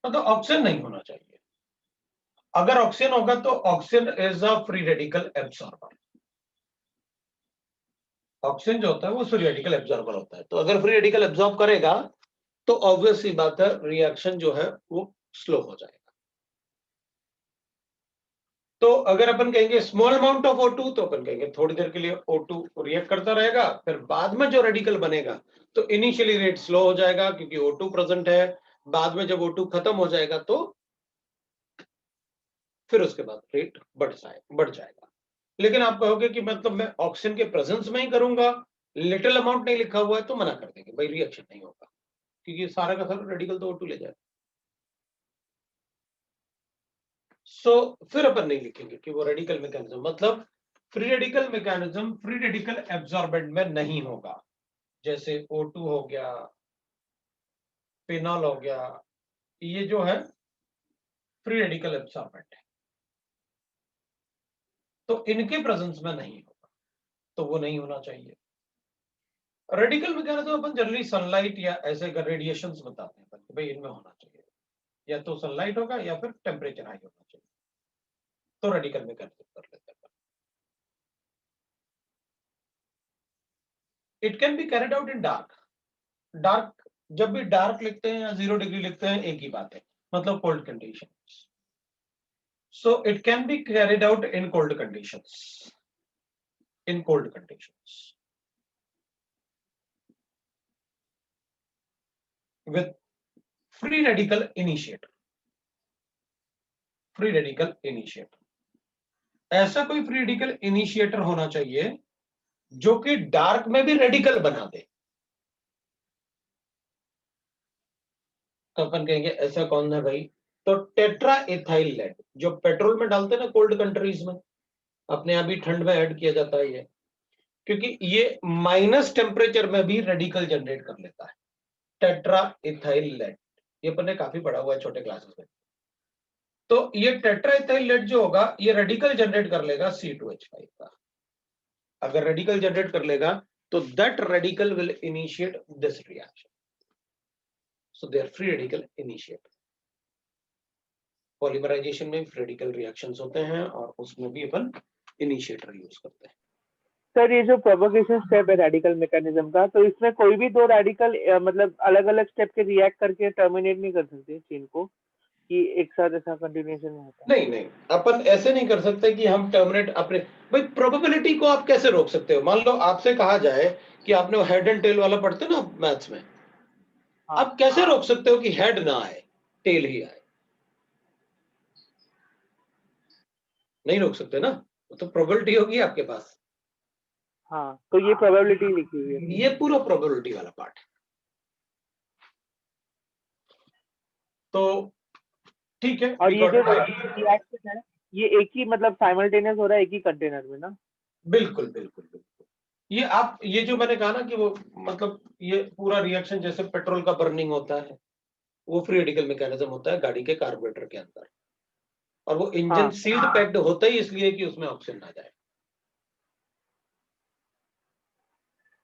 मतलब ऑक्सीजन नहीं होना चाहिए। अगर ऑक्सीजन होगा तो oxygen is a free radical absorber. Oxygen जो होता है वो फ्री रेडिकल एब्सॉर्बर होता है, तो अगर फ्री रेडिकल एब्सॉर्ब करेगा तो ऑब्वियस सी बात है रिएक्शन जो है वो स्लो हो जाएगा। तो अगर अपन कहेंगे स्मॉल अमाउंट ऑफ O2, तो अपन कहेंगे थोड़ी देर के लिए O2 रिएक्ट करता रहेगा, फिर बाद में जो रेडिकल बनेगा तो इनिशियली रेट स्लो हो जाएगा क्योंकि O2 प्रेजेंट है। बाद में जब O2 खत्म हो जाएगा तो फिर उसके बाद रेट बढ़ जाएगा। लेकिन आप कहोगे कि मतलब मैं ऑक्सीजन के प्रेजेंस में ही करूंगा, लिटिल अमाउंट नहीं लिखा हुआ है, तो मना कर देंगे भाई रिएक्शन नहीं होगा, क्योंकि सारा का सारा रेडिकल तो O2 ले जाएगा। फिर अपन नहीं लिखेंगे कि वो रेडिकल मैकेनिज्म, मतलब free radical mechanism free radical absorbent में नहीं होगा। जैसे O2 हो गया, फिनॉल हो गया, ये जो है फ्री रेडिकल एब्सॉर्बेंट है, तो इनके प्रेजेंस में नहीं होगा, तो वो नहीं होना चाहिए। रेडिकल मैकेनिज्म अपन जनरली सनलाइट या ऐसे रेडिएशंस बताते हैं कि भाई इनमें होना चाहिए, या तो सनलाइट होगा या फिर टेम्परेचर हाई होना चाहिए, तो रेडिकल मैकेनिज्म कर लेते हैं। It can be carried out in dark, जब भी डार्क लिखते हैं या 0 डिग्री लिखते हैं एक ही बात है, मतलब cold condition. So it can be carried out in cold conditions, in cold conditions with free radical initiator। Free radical initiator, ऐसा कोई फ्री रेडिकल इनिशिएटर होना चाहिए जो कि डार्क में भी रेडिकल बना दे। तो अपन कहेंगे ऐसा कौन है भाई, तो टेट्रा इथाइल लेड, जो पेट्रोल में डालते हैं ना कोल्ड कंट्रीज में, अपने यहाँ भी ठंड में ऐड किया जाता है ये, क्योंकि ये माइनस टेम्परेचर में भी रेडिकल जनरेट कर लेता है। टेट्रा इथाइल लेड, ये अपन ने काफी पढ़ा हुआ है छोटे क्लासेस में। तो ये टेट्राइथाइल लेड जो होगा ये रेडिकल जनरेट कर लेगा C2H5 का। अगर रेडिकल जनरेट कर लेगा तो that radical will initiate this reaction, so they are free radical initiate. Polymerisation में फ्री रेडिकल रिएक्शंस होते हैं और उसमें भी अपन इनिशिएटर यूज करते हैं। सर ये जो प्रोपोगेशन स्टेप है रेडिकल मैकेनिज्म का, तो इसमें कोई भी दो रेडिकल मतलब अलग अलग स्टेप के रिएक्ट करके टर्मिनेट नहीं कर सकते चेन को, कि एक साथ ऐसा कंटिन्यूएशन में होता है? नहीं नहीं, अपन ऐसे नहीं कर सकते कि हम टर्मिनेट अपने, भाई प्रोबेबिलिटी को आप कैसे रोक सकते हो? मान लो आपसे कहा जाए कि आपने हेड एंड टेल वाला पढ़ते ना मैथ्स में, हाँ। आप कैसे रोक सकते हो कि हेड ना आए टेल ही आए? नहीं रोक सकते ना, तो प्रोबेबिलिटी होगी आपके पास। हाँ, तो ये प्रोबेबिलिटी लिखी हुई है। ये पूरा प्रोबेबिलिटी वाला पार्ट है। तो ठीक है, और we ये got जो it. रिएक्शन है ये एक ही मतलब साइमल्टेनियस हो रहा है एक ही कंटेनर में ना? बिल्कुल बिल्कुल बिल्कुल। ये आप, ये जो मैंने कहा ना कि वो मतलब ये पूरा रिएक्शन जैसे पेट्रोल का बर्निंग होता है, वो फ्री रेडिकल मैकेनिज्म होता है गाड़ी के कार्बोरेटर के अंदर, और वो इंजन हाँ। सील्ड पैक्ड होता ही इसलिए कि उसमें ऑक्सीजन ना जाए,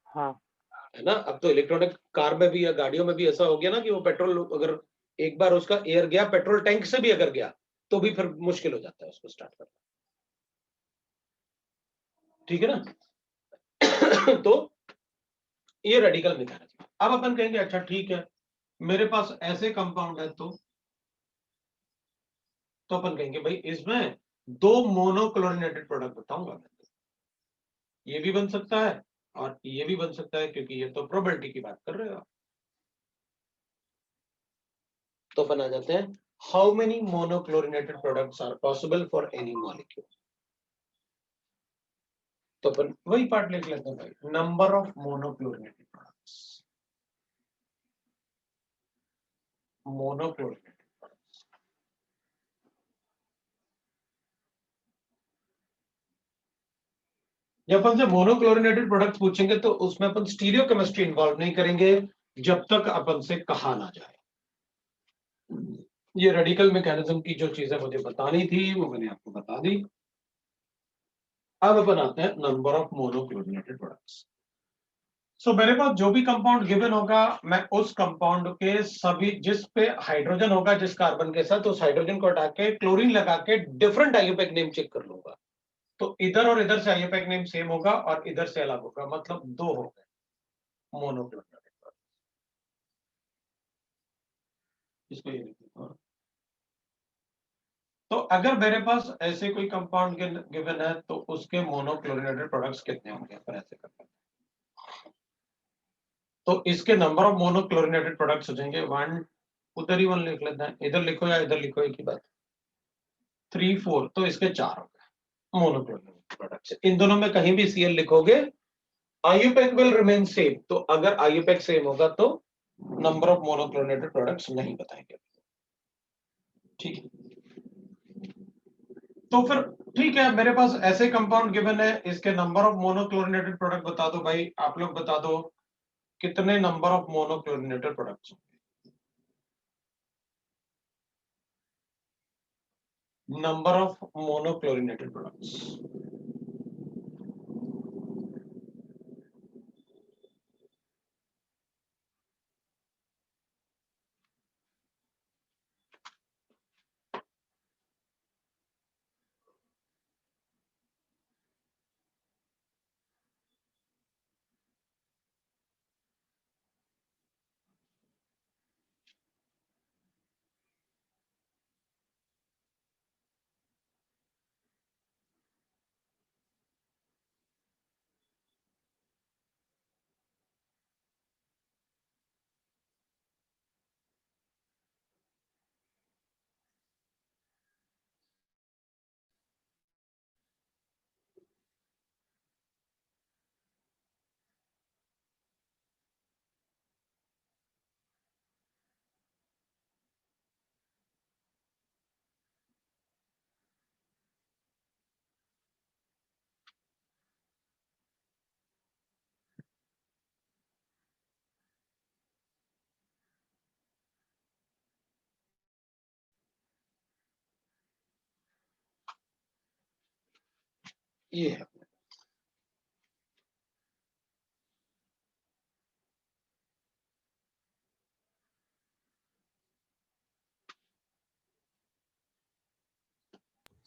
हाँ। है ना। अब तो इलेक्ट्रॉनिक कार में भी या गाड़ियों में भी ऐसा हो गया ना कि वो पेट्रोल अगर एक बार उसका एयर गया पेट्रोल टैंक से भी अगर गया तो भी फिर मुश्किल हो जाता है उसको स्टार्ट करना, ठीक है ना। तो ये रेडिकल मैकेनिज्म। अब अपन कहेंगे अच्छा ठीक है, मेरे पास ऐसे कंपाउंड है, तो अपन कहेंगे भाई इसमें दो मोनोक्लोरिनेटेड प्रोडक्ट बताऊंगा मैं, ये भी बन सकता है और ये भी बन सकता है, क्योंकि ये तो प्रोबेबिलिटी की बात कर रहे हो आप। तो अपन आ जाते हैं, how many monochlorinated products are possible for any molecule. तो अपन वही पार्ट लिख लेते हैं भाई, number of monochlorinated products, monochlorinated products. जब अपन से मोनोक्लोरिनेटेड प्रोडक्ट्स पूछेंगे तो उसमें अपन स्टीरियो केमिस्ट्री इन्वॉल्व नहीं करेंगे जब तक अपन से कहा ना जाए। ये रेडिकल मैकेनिज्म की जो चीजें मुझे बतानी थी वो मैंने आपको बता दी। अब अपन आते हैं नंबर ऑफ मोनोक्लोरिनेटेड प्रोडक्ट्स। सो मेरे पास जो भी कंपाउंड गिवन होगा मैं उस कंपाउंड के सभी, जिस पे हाइड्रोजन होगा जिस कार्बन के साथ, उस हाइड्रोजन को हटा के क्लोरीन लगा के डिफरेंट आईयूपैक नेम चेक कर लूंगा, तो इधर और इधर से आईयूपैक नेम सेम होगा और इधर से अलग होगा, मतलब दो हो गए मोनोक्लोरिनेटेड प्रोडक्ट्स। इसको ये लिख देता हूं। तो अगर मेरे पास ऐसे कोई कंपाउंड गिवन है तो उसके मोनोक्लोरिनेटेड प्रोडक्ट्स कितने होंगे, अपन ऐसे करते हैं। तो इसके नंबर ऑफ मोनोक्लोरिनेटेड प्रोडक्ट्स हो जाएंगे 1, उधर ही 1 लिख लेते हैं, इधर लिखो या इधर लिखो एक ही बात, 3 4, तो इसके 4 हो गए मोनोक्लोरिनेटेड प्रोडक्ट्स। इन दोनों में कहीं भी Cl लिखोगे आईयूपैक विल रिमेन सेम, तो अगर आईयूपैक सेम होगा तो नंबर ऑफ मोनोक्लोरिनेटेड प्रोडक्ट्स नहीं बताएंगे, ठीक है। तो फिर ठीक है, मेरे पास ऐसे कंपाउंड गिवन है, इसके नंबर ऑफ मोनोक्लोरिनेटेड प्रोडक्ट बता दो भाई, आप लोग बता दो कितने number of monochlorinated products, number of monochlorinated products. ये है।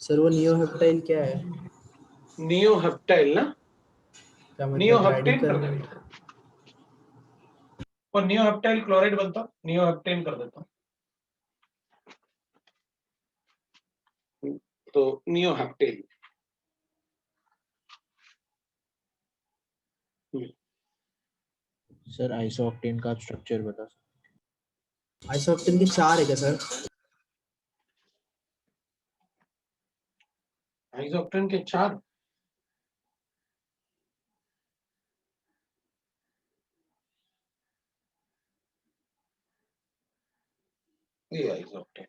सर वो नियोहेप्टाइल क्या है? नियोहेप्टाइल ना, क्या मतलब नियोहेप्टेन कर रेडिकल? देता हूं, और नियोहेप्टाइल क्लोराइड बनता, नियोहेप्टेन कर देता हूं, तो नियोहेप्टेन। सर आइसोऑक्टेन का आप स्ट्रक्चर बता सकते आइसोप्टेन के 4 है क्या सर? आइसोप्टेन के 4, ये आइसोप्टेन।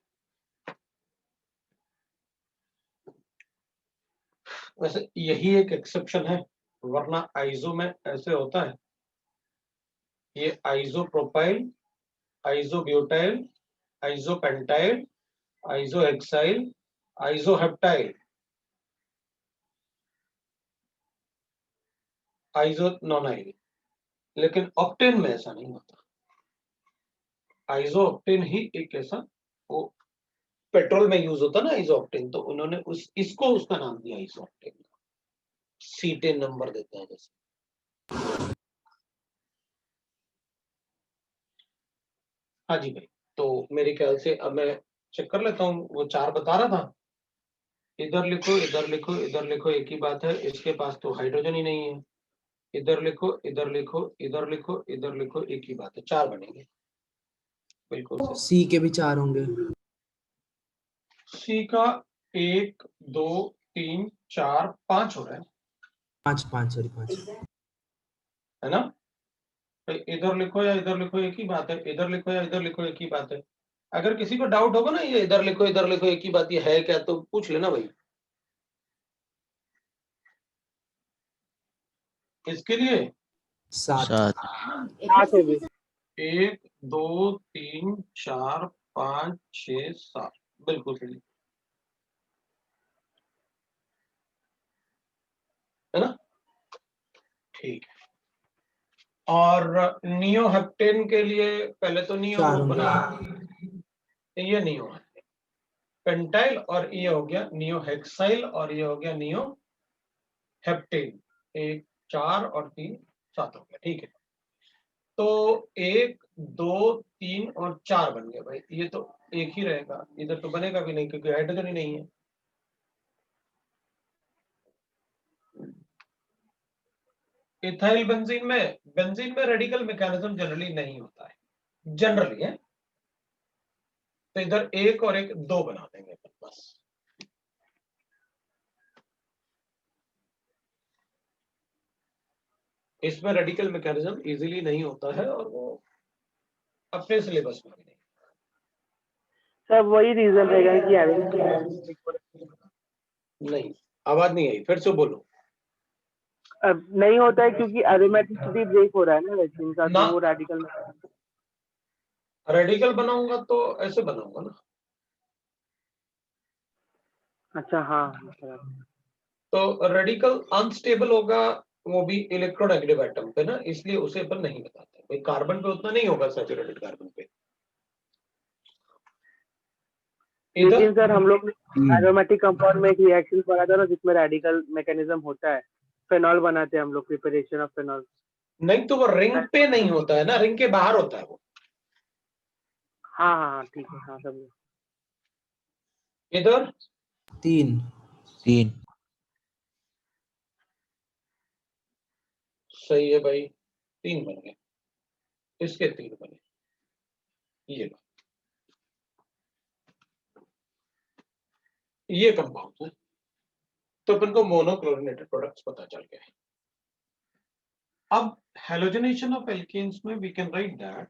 वैसे यही एक एक्सेप्शन है, वरना आइसो में ऐसे होता है, ये आइसोप्रोपाइल, आइसोब्यूटाइल, आइसोपेंटाइल, आइसोहेक्साइल, आइसोहेप्टाइल, आइसोनोनाइल, लेकिन ऑक्टेन में ऐसा नहीं होता। आइसोऑक्टेन ही एक ऐसा, वो पेट्रोल में यूज होता ना आइसोऑक्टेन, तो उन्होंने इसको उसका नाम दिया आइसोऑक्टेन, C10 नंबर देते हैं जैसे। हाँ जी भाई, तो मेरे ख्याल से अब मैं चेक कर लेता हूँ, वो 4 बता रहा था, इधर लिखो इधर लिखो इधर लिखो, एक ही बात है, इसके पास तो हाइड्रोजन ही नहीं है, इधर लिखो इधर लिखो इधर लिखो इधर लिखो, एक ही बात है, 4 बनेंगे, बिल्कुल सही। सी के भी 4 होंगे। सी का 1 2 3 4 5 हो रहा है 5 सॉरी 5। है ना? तो इधर लिखो या इधर लिखो एक ही बात है, इधर लिखो या इधर लिखो एक ही बात है। अगर किसी को डाउट होगा ना ये इधर लिखो एक ही बात ये है क्या, तो पूछ लेना भाई। इसके लिए 7 7 है भी। 1 2 3 4 5 6 7, बिल्कुल सही है ना? ठीक है। और नियोहेप्टेन के लिए पहले तो नियो 4 ग्रुप होंगे। बना, ये नियो है, पेंटाइल, और ये हो गया नियोहेक्साइल, और ये हो गया नियो हेप्टेन, 1 4 और 3 7 हो गया, ठीक है। तो 1 2 3 और 4 बन गए भाई, ये तो एक ही रहेगा, इधर तो बनेगा भी नहीं क्योंकि हाइड्रोजन ही नहीं है। इथाइल बेंजीन में रेडिकल मैकेनिज्म जनरली नहीं होता है, जनरली है, तो इधर 1 और 1 2 बना देंगे बस। इसमें रेडिकल मैकेनिज्म इजीली नहीं होता है, और वो अपने सिलेबस में भी नहीं। सर वही रीजन रहेगा कि aromatic नहीं, आवाज नहीं आई, फिर से बोलो। अब नहीं होता है क्योंकि एरोमेटिसिटी ब्रेक हो रहा है ना रेसिन का, ना, तो वो रेडिकल में। रेडिकल बनाऊंगा तो ऐसे बनाऊंगा ना, अच्छा हाँ हाँ, तो रेडिकल अनस्टेबल होगा, वो भी इलेक्ट्रोनेगेटिव एटम पे ना, इसलिए उसे अपन नहीं बताते भाई। कार्बन पे उतना नहीं होगा, सैचुरेटेड कार्बन पे। इधर लेकिन सर हम लोग ने एरोमेटिक कंपाउंड में एक रिएक्शन पढ़ा था ना जिसमें रेडिकल मैकेनिज्म होता है, फेनॉल बनाते हैं हम लोग, प्रिपरेशन ऑफ फेनॉल। नहीं, तो वो रिंग पे नहीं होता है ना, रिंग के बाहर होता है वो। हाँ हाँ हाँ ठीक है, हाँ समझे। इधर 3 सही है भाई, 3 बन गए, इसके 3 बने, ये कंपाउंड है, तो अपन को मोनोक्लोरिनेटेड प्रोडक्ट्स पता चल गए। अब हेलोजनेशन ऑफ एल्केन्स में वी कैन राइट दैट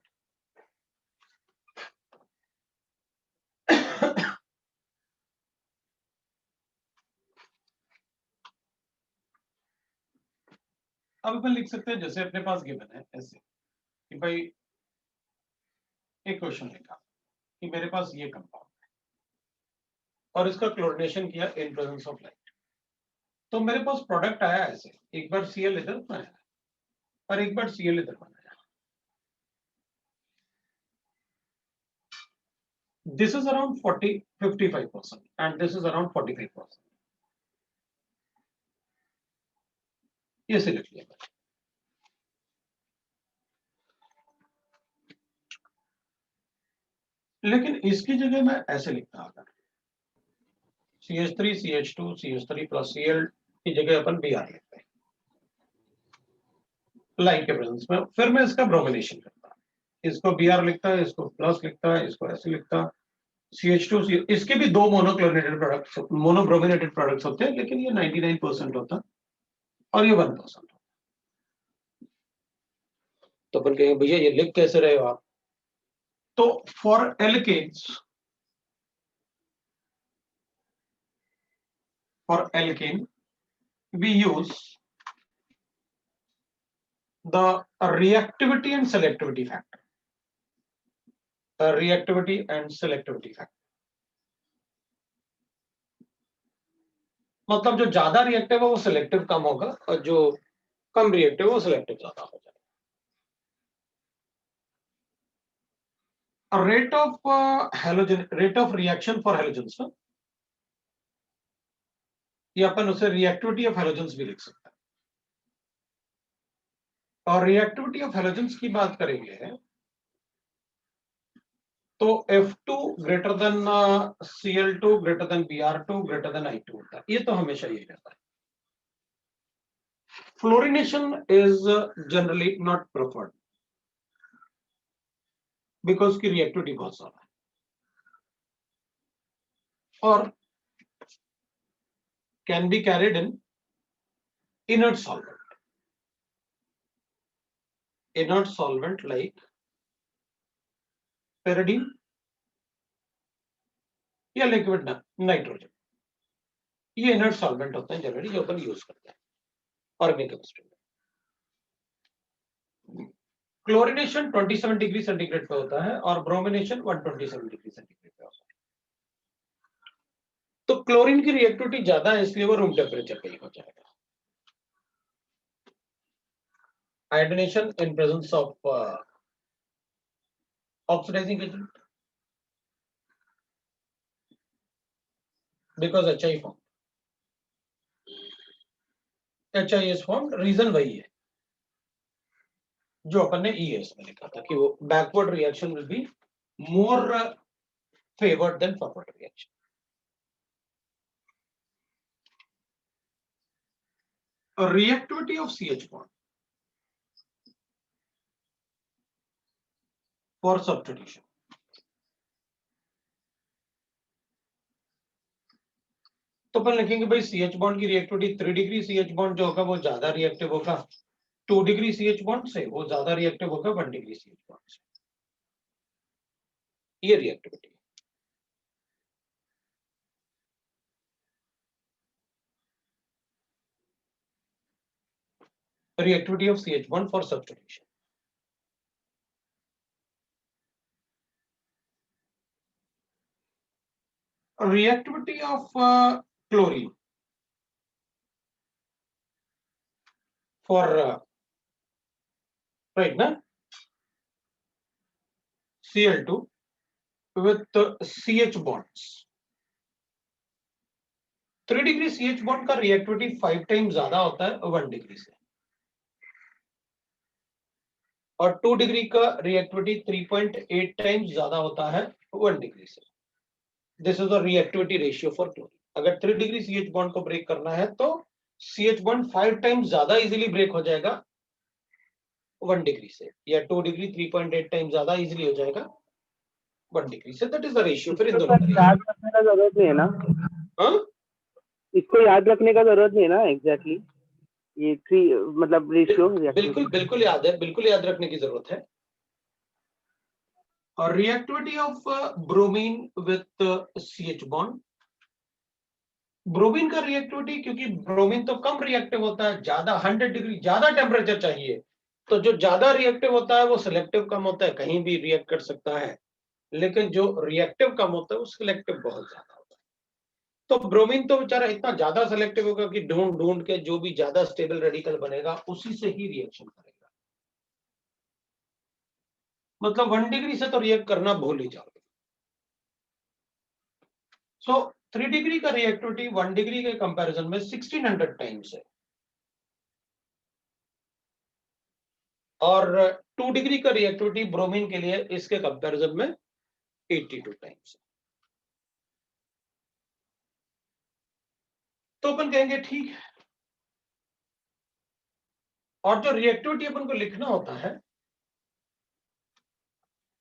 अब अपन लिख सकते हैं जैसे अपने पास गिवन है ऐसे कि भाई एक क्वेश्चन लिखा कि मेरे पास ये कंपाउंड है और इसका क्लोरिनेशन किया इन प्रेजेंस ऑफ लाइट, तो मेरे पास प्रोडक्ट आया ऐसे, एक बार Cl इधर बनाया और एक बार Cl इधर बनाया। This is around 55% and this is around 45%. ये से लिख लिया मैंने। लेकिन इसकी जगह मैं ऐसे लिखता अगर CH3 CH2 CH3 plus Cl की जगह अपन Br लिखते हैं लाइट के प्रेजेंस में, फिर मैं इसका ब्रोमिनेशन करता, इसको Br लिखता है, इसको प्लस लिखता है, इसको ऐसे लिखता, CH2 इसके भी दो मोनोक्लोरिनेटेड प्रोडक्ट्स, मोनोब्रोमिनेटेड प्रोडक्ट्स होते हैं, लेकिन ये 99% होता और ये 1%। तो अपन कहेंगे भैया ये लिख कैसे रहे हो आप? तो for alkane we use the reactivity and selectivity factor. Reactivity and selectivity factor. मतलब जो ज्यादा रिएक्टिव है वो सिलेक्टिव कम होगा और जो कम रिएक्टिव है वो सिलेक्टिव ज्यादा हो जाएगा। Rate of reaction for halogens ना, ये अपन उसे रिएक्टिविटी ऑफ हैलोजेंस भी लिख सकते हैं। और रिएक्टिविटी ऑफ हैलोजेंस की बात करेंगे तो F2 greater than Cl2 greater than Br2 greater than I2 होता है, ये तो हमेशा यही रहता है। Fluorination is generally not preferred because की रिएक्टिविटी बहुत ज्यादा है और can be carried in inert solvent like pyridine या लिक्विड नाइट्रोजन, ये इनर्ट सॉल्वेंट होते हैं जनरली जो अपन यूज करते हैं ऑर्गेनिक केमिस्ट्री में। क्लोरिनेशन 27 डिग्री सेंटीग्रेड पे होता है और ब्रोमिनेशन 127 डिग्री सेंटीग्रेड पे होता है। तो क्लोरीन की रिएक्टिविटी ज्यादा है इसलिए वो रूम टेम्परेचर पे ही हो जाएगा। Iodination in presence of oxidising agent because HI formed, HI is formed, reason वही है जो अपन ने ES में लिखा था कि वो backward reaction will be more favoured than forward reaction. Reactivity of CH bond for substitution, तो अपन लिखेंगे भाई CH बॉन्ड की रिएक्टिविटी 3 डिग्री CH बॉन्ड जो होगा वो ज्यादा रिएक्टिव होगा 2 डिग्री CH बॉन्ड से, वो ज्यादा रिएक्टिव होगा 1 डिग्री CH बॉन्ड से। ये reactivity. Reactivity of CH bond for substitution. Reactivity of chlorine for right na Cl2 with CH bonds, 3 degree CH bond का रिएक्टिविटी 5 टाइम्स ज्यादा होता है 1 डिग्री से और 2 डिग्री का रिएक्टिविटी 3.8 टाइम्स ज्यादा होता है 1 डिग्री से। This is the reactivity ratio for chlorine. अगर 3 डिग्री CH बॉन्ड को ब्रेक करना है तो CH बॉन्ड 5 टाइम्स ज्यादा इजीली ब्रेक हो जाएगा 1 डिग्री से, या 2 डिग्री 3.8 टाइम्स ज्यादा इजीली हो जाएगा 1 डिग्री से। That is the ratio. फिर इन दोनों का याद रखने का जरूरत नहीं है ना? हाँ, इसको याद रखने का जरूरत नहीं है ना एग्जैक्टली ये 3 मतलब रेशियो? बिल्कुल बिल्कुल याद है, बिल्कुल याद रखने की जरूरत है। और reactivity of bromine with CH bond, bromine का रिएक्टिविटी, क्योंकि ब्रोमीन तो कम रिएक्टिव होता है, ज्यादा 100 डिग्री ज्यादा टेम्परेचर चाहिए, तो जो ज्यादा रिएक्टिव होता है वो सिलेक्टिव कम होता है, कहीं भी रिएक्ट कर सकता है, लेकिन जो रिएक्टिव कम होता है वो सिलेक्टिव बहुत ज्यादा होता है। तो ब्रोमीन तो बेचारा इतना ज्यादा सेलेक्टिव होगा कि ढूंढ ढूंढ के जो भी ज्यादा स्टेबल रेडिकल बनेगा उसी से ही रिएक्शन करेगा। मतलब 1 डिग्री से तो रिएक्ट करना भूल ही जाओगे। सो 3 डिग्री का रिएक्टिविटी 1 डिग्री के कंपैरिजन में 1600 टाइम्स है और 2 डिग्री का रिएक्टिविटी ब्रोमीन के लिए इसके कंपैरिजन में 82 टाइम्स है। तो अपन कहेंगे ठीक है। और जो रिएक्टिविटी अपन को लिखना होता है,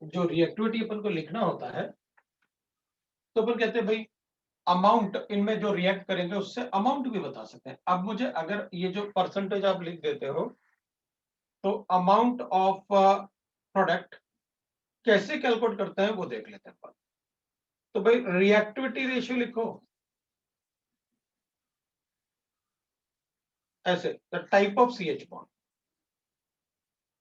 जो रिएक्टिविटी अपन को लिखना होता है, तो अपन कहते हैं भाई अमाउंट, इनमें जो रिएक्ट करेंगे उससे अमाउंट भी बता सकते हैं। अब मुझे अगर ये जो परसेंटेज आप लिख देते हो, तो अमाउंट ऑफ प्रोडक्ट कैसे कैलकुलेट करते हैं वो देख लेते हैं अपन। तो भाई रिएक्टिविटी रेशियो लिखो ऐसे, the type of CH bond.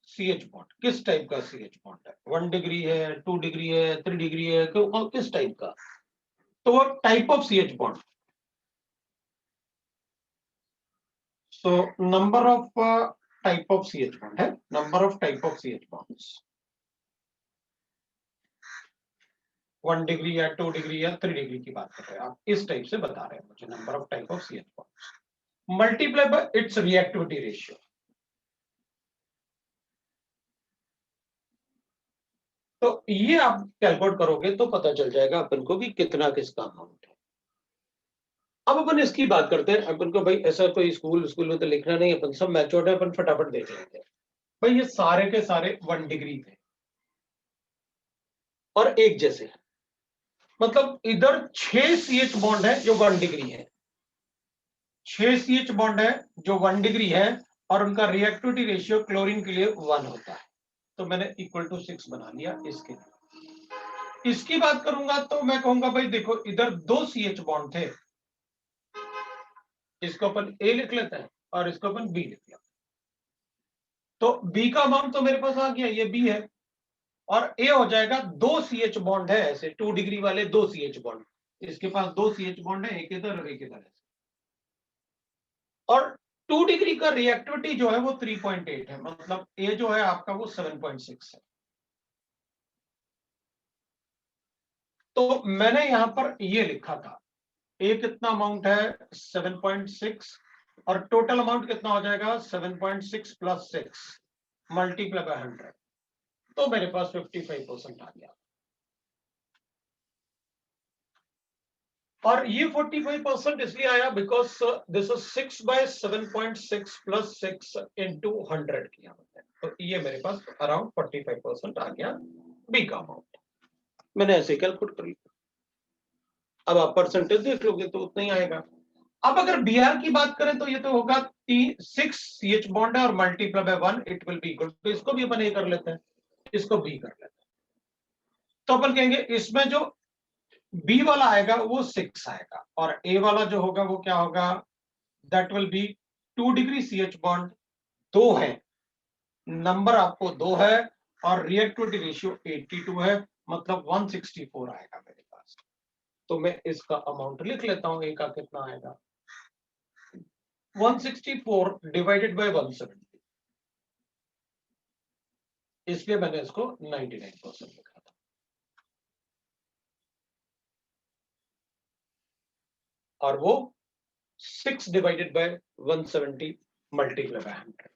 CH bond किस टाइप का CH बॉन्ड है, 1 डिग्री है, 2 डिग्री है, 3 डिग्री है, किस टाइप का, तो वो type of CH bond. So number of type of CH bond है, number of type of CH bonds 1 degree या 2 डिग्री या 3 डिग्री की बात कर रहे हैं आप, इस टाइप से बता रहे हैं मुझे number of type of CH bonds multiply by it's reactivity ratio. तो ये आप कैलकुलेट करोगे तो पता चल जाएगा अपन को कि कितना किसका अमाउंट है। अब अपन इसकी बात करते हैं। अपन को भाई ऐसा कोई स्कूल में तो लिखना नहीं, अपन सब मैच्योर्ड है, अपन फटाफट देख लेते हैं। भाई ये सारे के सारे 1 डिग्री थे और एक जैसे हैं, मतलब इधर 6 CH बॉन्ड है जो 1 डिग्री है, 6 CH बॉन्ड है जो 1 डिग्री है और उनका रिएक्टिविटी रेशियो क्लोरीन के लिए 1 होता है। तो मैंने इक्वल टू 6 बना लिया इसके लिए। इसकी बात करूंगा तो मैं कहूंगा भाई देखो इधर 2 CH बॉन्ड थे, इसको अपन A लिख लेते हैं और इसको अपन B लिख लेते हैं। तो B का अमाउंट तो मेरे पास आ गया, ये B है, और A हो जाएगा 2 CH बॉन्ड है ऐसे 2 डिग्री वाले 2 CH बॉन्ड, इसके पास 2 CH बॉन्ड है, एक इधर और एक इधर है। और 2 डिग्री का रिएक्टिविटी जो है वो 3.8 है, मतलब A जो है आपका वो 7.6 है। तो मैंने यहां पर ये लिखा था A कितना अमाउंट है 7.6 और टोटल अमाउंट कितना हो जाएगा 7.6 प्लस 6 मल्टीप्लाई बाय 100, तो मेरे पास 55% आ गया। और ये 45% इसलिए आया because this is 6 by 7.6 plus 6 into 100 किया मैंने, तो ये मेरे पास अराउंड 45% आ गया B का अमाउंट। मैंने ऐसे कैलकुलेट कर लिया। अब आप परसेंटेज देख लोगे तो उतना ही आएगा। अब अगर Br की बात करें तो ये तो होगा 6 CH बॉन्ड है और multiply by 1 it will be equal, तो इसको भी अपन A कर लेते हैं, इसको B कर लेते हैं। तो अपन कहेंगे इसमें जो B वाला आएगा वो 6 आएगा और A वाला जो होगा वो क्या होगा, that will B 2 degree CH bond 2 है, नंबर आपको 2 है और रिएक्टिविटी रेशियो 82 है, मतलब 164 आएगा मेरे पास। तो मैं इसका अमाउंट लिख लेता हूं, A का कितना आएगा 164 डिवाइडेड बाय 170, इसलिए मैंने इसको 99% लिखा था। और वो 6 डिवाइडेड बाय 170 मल्टीप्लाई बाय 100,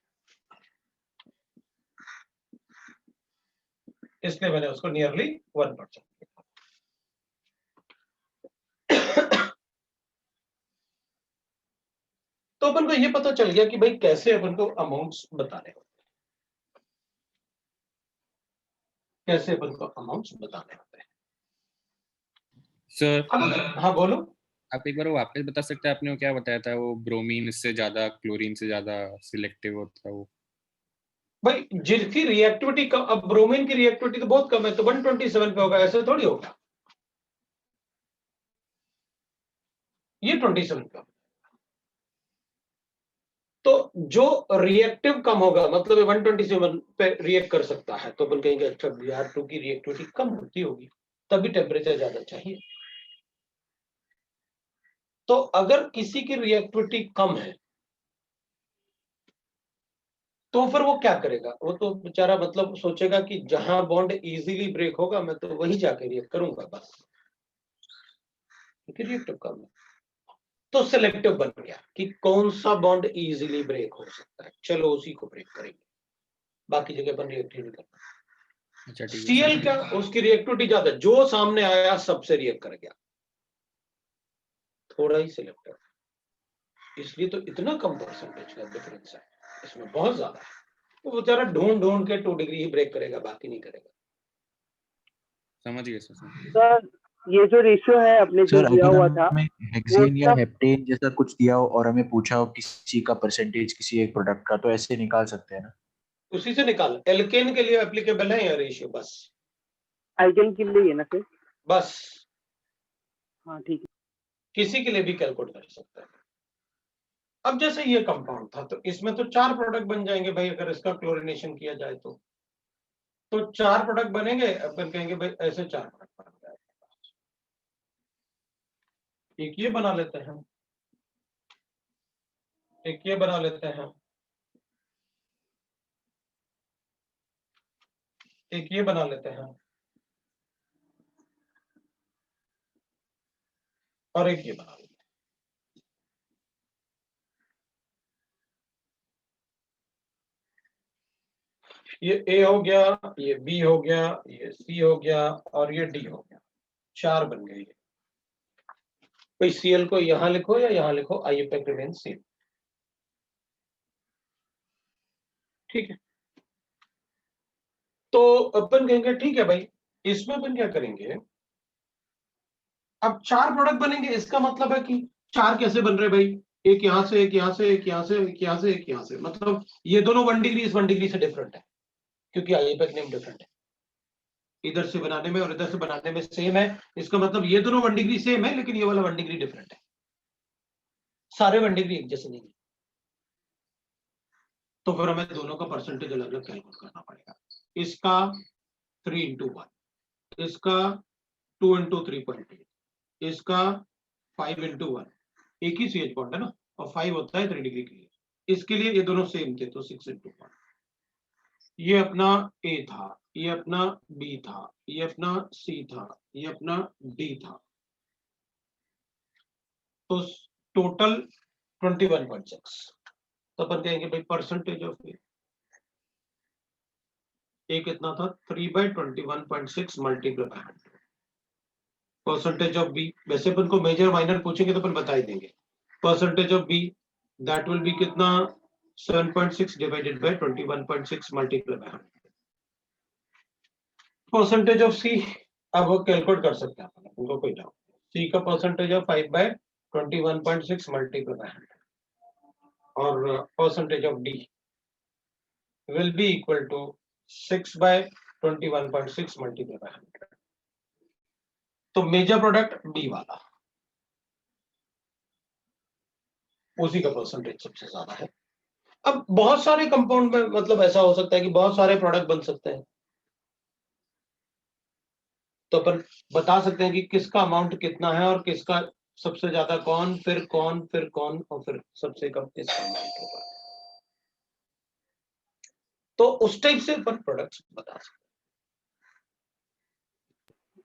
इसलिए मैंने उसको नियरली 1% लिखा। तो अपन को ये पता चल गया कि भाई कैसे अपन को अमाउंट्स बताने होते हैं, कैसे अपन को अमाउंट्स बताने होते हैं। सर हाँ बोलो। आप एक बार वो वापस बता सकते हैं, आपने वो क्या बताया था, वो ब्रोमीन इससे ज्यादा क्लोरीन से ज्यादा सिलेक्टिव होता है वो? भाई जिसकी रिएक्टिविटी कम, अब ब्रोमीन की रिएक्टिविटी तो बहुत कम है तो 127 पे होगा, ऐसे थोड़ी होगा, ये 27 का। तो जो रिएक्टिव कम होगा मतलब 127 पे रिएक्ट कर सकता है, तो अपन कहेंगे अच्छा Br2 की रिएक्टिविटी कम होती होगी, तभी टेम्परेचर ज्यादा चाहिए। तो अगर किसी की रिएक्टिविटी कम है तो फिर वो क्या करेगा, वो तो बेचारा मतलब सोचेगा कि जहां बॉन्ड इजीली ब्रेक होगा मैं तो वहीं जाके रिएक्ट करूंगा बस, क्योंकि रिएक्टिव कम है। तो सिलेक्टिव बन गया कि कौन सा बॉन्ड इजीली ब्रेक हो सकता है, चलो उसी को ब्रेक करेंगे, बाकी जगह पर रिएक्ट नहीं करना। अच्छा ठीक है सीएल क्या, उसकी रिएक्टिविटी ज्यादा, जो सामने आया सबसे रिएक्ट कर गया, थोड़ा ही सिलेक्टिव, इसलिए तो इतना कम परसेंटेज का डिफरेंस है, इसमें बहुत ज्यादा है। तो वो बेचारा ढूंढ ढूंढ के 2 डिग्री ही ब्रेक करेगा, बाकी नहीं करेगा। समझ गए सर। सर ये जो रेशियो है अपने जो सर दिया अगर हुआ था हमें वो हेक्सेन या सब हेप्टेन जैसा कुछ दिया हो और हमें पूछा हो किसी का परसेंटेज किसी एक प्रोडक्ट का, तो ऐसे निकाल सकते हैं ना? उसी से निकाल, एल्केन के लिए एप्लीकेबल है यह रेशियो, बस आइगन के लिए है ना सर? बस हाँ ठीक है। किसी के लिए भी कैलकुलेट कर सकते हैं। अब जैसे ये कंपाउंड था तो इसमें तो 4 प्रोडक्ट बन जाएंगे भाई, अगर इसका क्लोरीनेशन किया जाए तो 4 प्रोडक्ट बनेंगे, अपन कहेंगे भाई ऐसे 4 प्रोडक्ट बन जाएंगे। एक ये बना लेते हैं, एक ये बना लेते हैं, एक ये बना लेते हैं, और एक ये बना लेते हैं। ये ए हो गया, ये बी हो गया, ये सी हो गया, और ये डी हो गया, 4 बन गए। कोई सीएल को यहां लिखो या यहां लिखो, आई इफेक्ट रिमेन सेम, ठीक है। तो अपन कहेंगे ठीक है भाई, इसमें अपन क्या करेंगे, अब 4 प्रोडक्ट बनेंगे, इसका मतलब है कि 4 कैसे बन रहे भाई, एक यहां से, एक यहां से, एक यहां से, एक यहां से, एक यहां से, मतलब ये दोनों 1 डिग्री इस 1 डिग्री से डिफरेंट है, क्योंकि आई इफेक्ट नेम डिफरेंट है, इधर से बनाने में और इधर से बनाने में सेम है। इसका मतलब ये दोनों 1 डिग्री सेम है, लेकिन ये वाला 1 डिग्री डिफरेंट है, सारे 1 डिग्री एक जैसे नहीं है। तो फिर हमें दोनों का परसेंटेज अलग अलग कैलकुलेट करना पड़ेगा। इसका 3 into 1, इसका 2 into 3.8, इसका 5 into 1, एक ही CH बॉन्ड है ना, और 5 होता है 3 डिग्री के लिए, इसके लिए ये दोनों सेम थे तो 6 into 1। ये अपना A था, ये अपना B था, ये अपना C था, ये अपना D था, तो टोटल 21.6। तो अपन कहेंगे भाई परसेंटेज ऑफ ए कितना था, 3/21.6 multiply by 100। Percentage of B, वैसे अपन को मेजर माइनर पूछेंगे तो अपन बता ही देंगे। Percentage of B that will be कितना, 7.6 divided by 21.6 multiply by 100। Percentage of C, अब वो कैलकुलेट कर सकते हैं अपन, उनको कोई डाउट। सी का परसेंटेज ऑफ 5/21.6 मल्टीप्लाई बाय 100, और percentage of D will be equal to 6/21.6 multiplied by 100। तो मेजर प्रोडक्ट बी वाला, उसी का परसेंटेज सबसे ज्यादा है। अब बहुत सारे कंपाउंड में मतलब ऐसा हो सकता है कि बहुत सारे प्रोडक्ट बन सकते हैं, तो अपन बता सकते हैं कि किसका अमाउंट कितना है और किसका सबसे ज्यादा कौन, फिर कौन, फिर कौन, और फिर सबसे कम किसका अमाउंट होगा। तो उस टाइप से अपन प्रोडक्ट्स बता सकते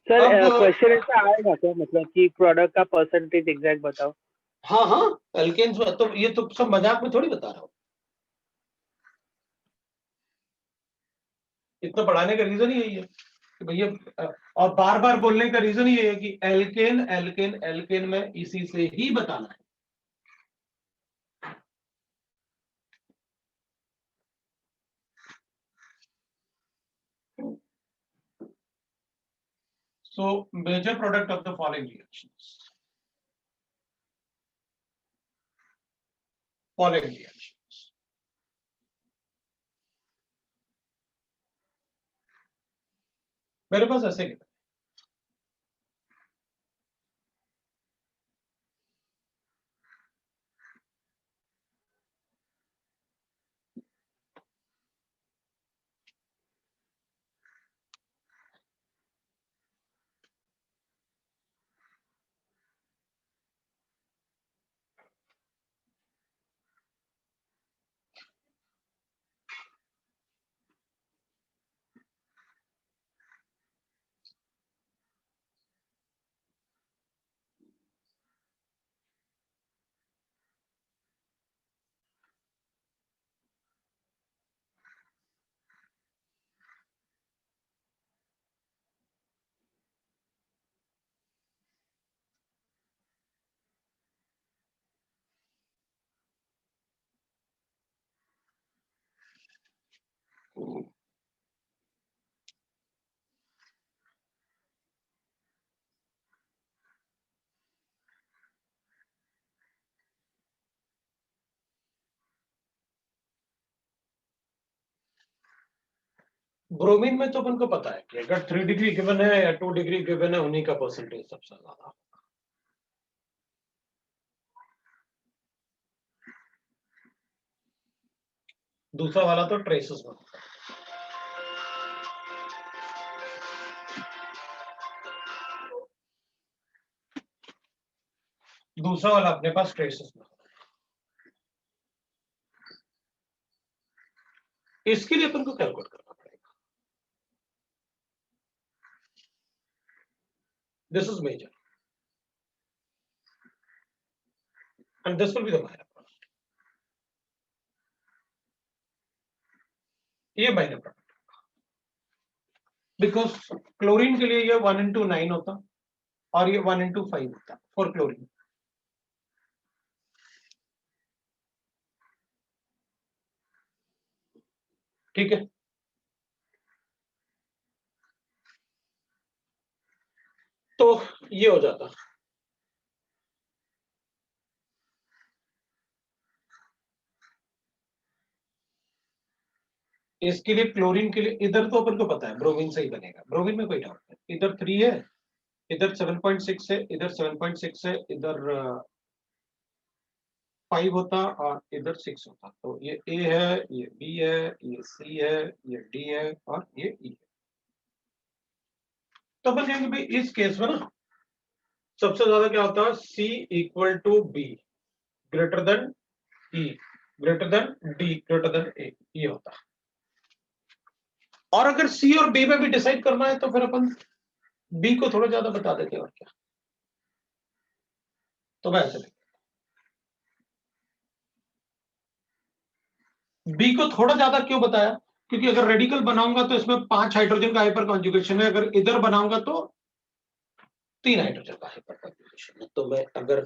सर हैं। अब क्वेश्चन ऐसा आएगा क्या, मतलब कि प्रोडक्ट का परसेंटेज एग्जैक्ट बताओ? हाँ हाँ, एल्केन्स में तो ये तो सब मजाक में थोड़ी बता रहा हूँ, इतना पढ़ाने का रीजन ही यही है कि भैया, और बार बार बोलने का रीजन ये है कि एल्केन एल्केन एल्केन में इसी से ही बताना है। So major product of the following reactions, following reactions, मेरे पास ऐसे कितना, ब्रोमीन में तो अपन को पता है कि अगर 3 डिग्री गिवन है या 2 डिग्री गिवन है, उन्हीं का परसेंटेज सबसे ज्यादा। दूसरा वाला तो ट्रेसेस में होता है। दूसरा वाला अपने पास ट्रेसेस में होता है। इसके लिए अपन को कैलकुलेट करना पड़ेगा। This is major and this will be the minor product. ये माइनर प्रोडक्ट बिकॉज क्लोरीन के लिए ये 1:9 होता और ये 1:5 होता फॉर क्लोरीन। ठीक है, तो ये हो जाता। इसके लिए क्लोरीन के लिए इधर तो अपन को पता है ब्रोमीन से ही बनेगा, ब्रोमीन में कोई डाउट नहीं। इधर 3 है, इधर 7.6 है, इधर 7.6 है, इधर 5 होता और इधर 6 होता। तो ये A है, ये B है, ये C है, ये D है और ये E है। तो अपन कहेंगे भाई इस केस में ना सबसे ज्यादा क्या होता है, C equal to B greater than E greater than D greater than A, ये होता है। और अगर C और B में भी डिसाइड करना है तो फिर अपन B को थोड़ा ज्यादा बता देते हैं और क्या। तो मैं ऐसे B को थोड़ा ज्यादा क्यों बताया, क्योंकि अगर रेडिकल बनाऊंगा तो इसमें 5 हाइड्रोजन का हाइपर कॉन्जुगेशन है, अगर इधर बनाऊंगा तो 3 हाइड्रोजन का हाइपर कॉन्जुगेशन है। तो मैं अगर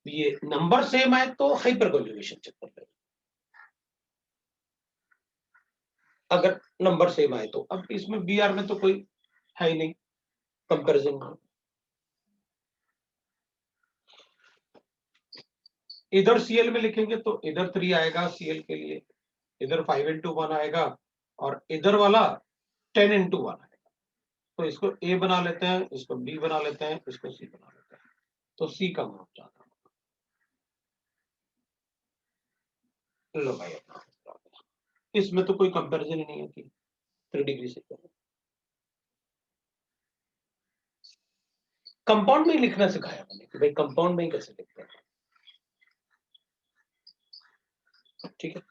ये नंबर सेम आए तो हाइपर कॉन्जुगेशन चेक कर लेंगे, अगर नंबर सेम आए तो। अब इसमें Br में तो कोई है ही नहीं कंपैरिजन में। इधर Cl में लिखेंगे तो इधर 3 आएगा Cl के लिए, इधर 5:1 आएगा और इधर वाला 10:1 आएगा। तो इसको A बना लेते हैं, इसको B बना लेते हैं, इसको C बना लेते हैं, तो C का मान जाता है। लो भाई अपना, इसमें तो कोई कंपैरिजन ही नहीं है कि 3 डिग्री से कंपाउंड में ही लिखना सिखाया मैंने कि भाई कंपाउंड में ही कैसे लिखते हैं। ठीक है,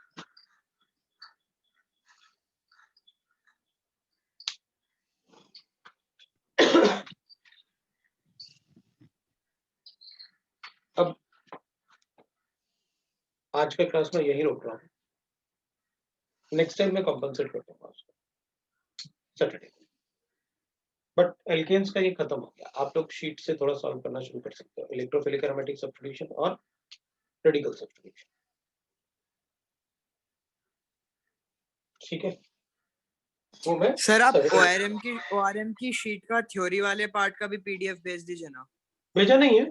अब आज के क्लास में यही रोक रहा हूँ, नेक्स्ट टाइम मैं कॉम्पनसेट कर दूंगा उसको सैटरडे। बट एल्केन्स का ये खत्म हो गया, आप लोग शीट से थोड़ा सॉल्व करना शुरू कर सकते हो, इलेक्ट्रोफिलिक एरोमेटिक सब्स्टिट्यूशन और रेडिकल सब्स्टिट्यूशन। ठीक है, वो मैं सर आप Saturday- ORM की शीट का थ्योरी वाले पार्ट का भी PDF भेज दीजिए ना। भेजा नहीं है?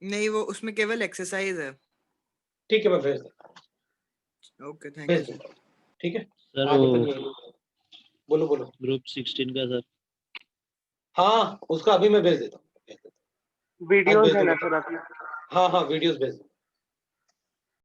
नहीं, वो उसमें केवल एक्सरसाइज है। ठीक है, मैं भेज देता हूँ। ओके, थैंक यू भेज दूंगा, ठीक है। सर आगे वो तो यही, बोलो बोलो। ग्रुप 16 का सर, हाँ उसका अभी मैं भेज देता हूँ, वीडियोस भेज है ना दूंगा। सर आपने? हाँ हाँ वीडियोस भेज दूंगा।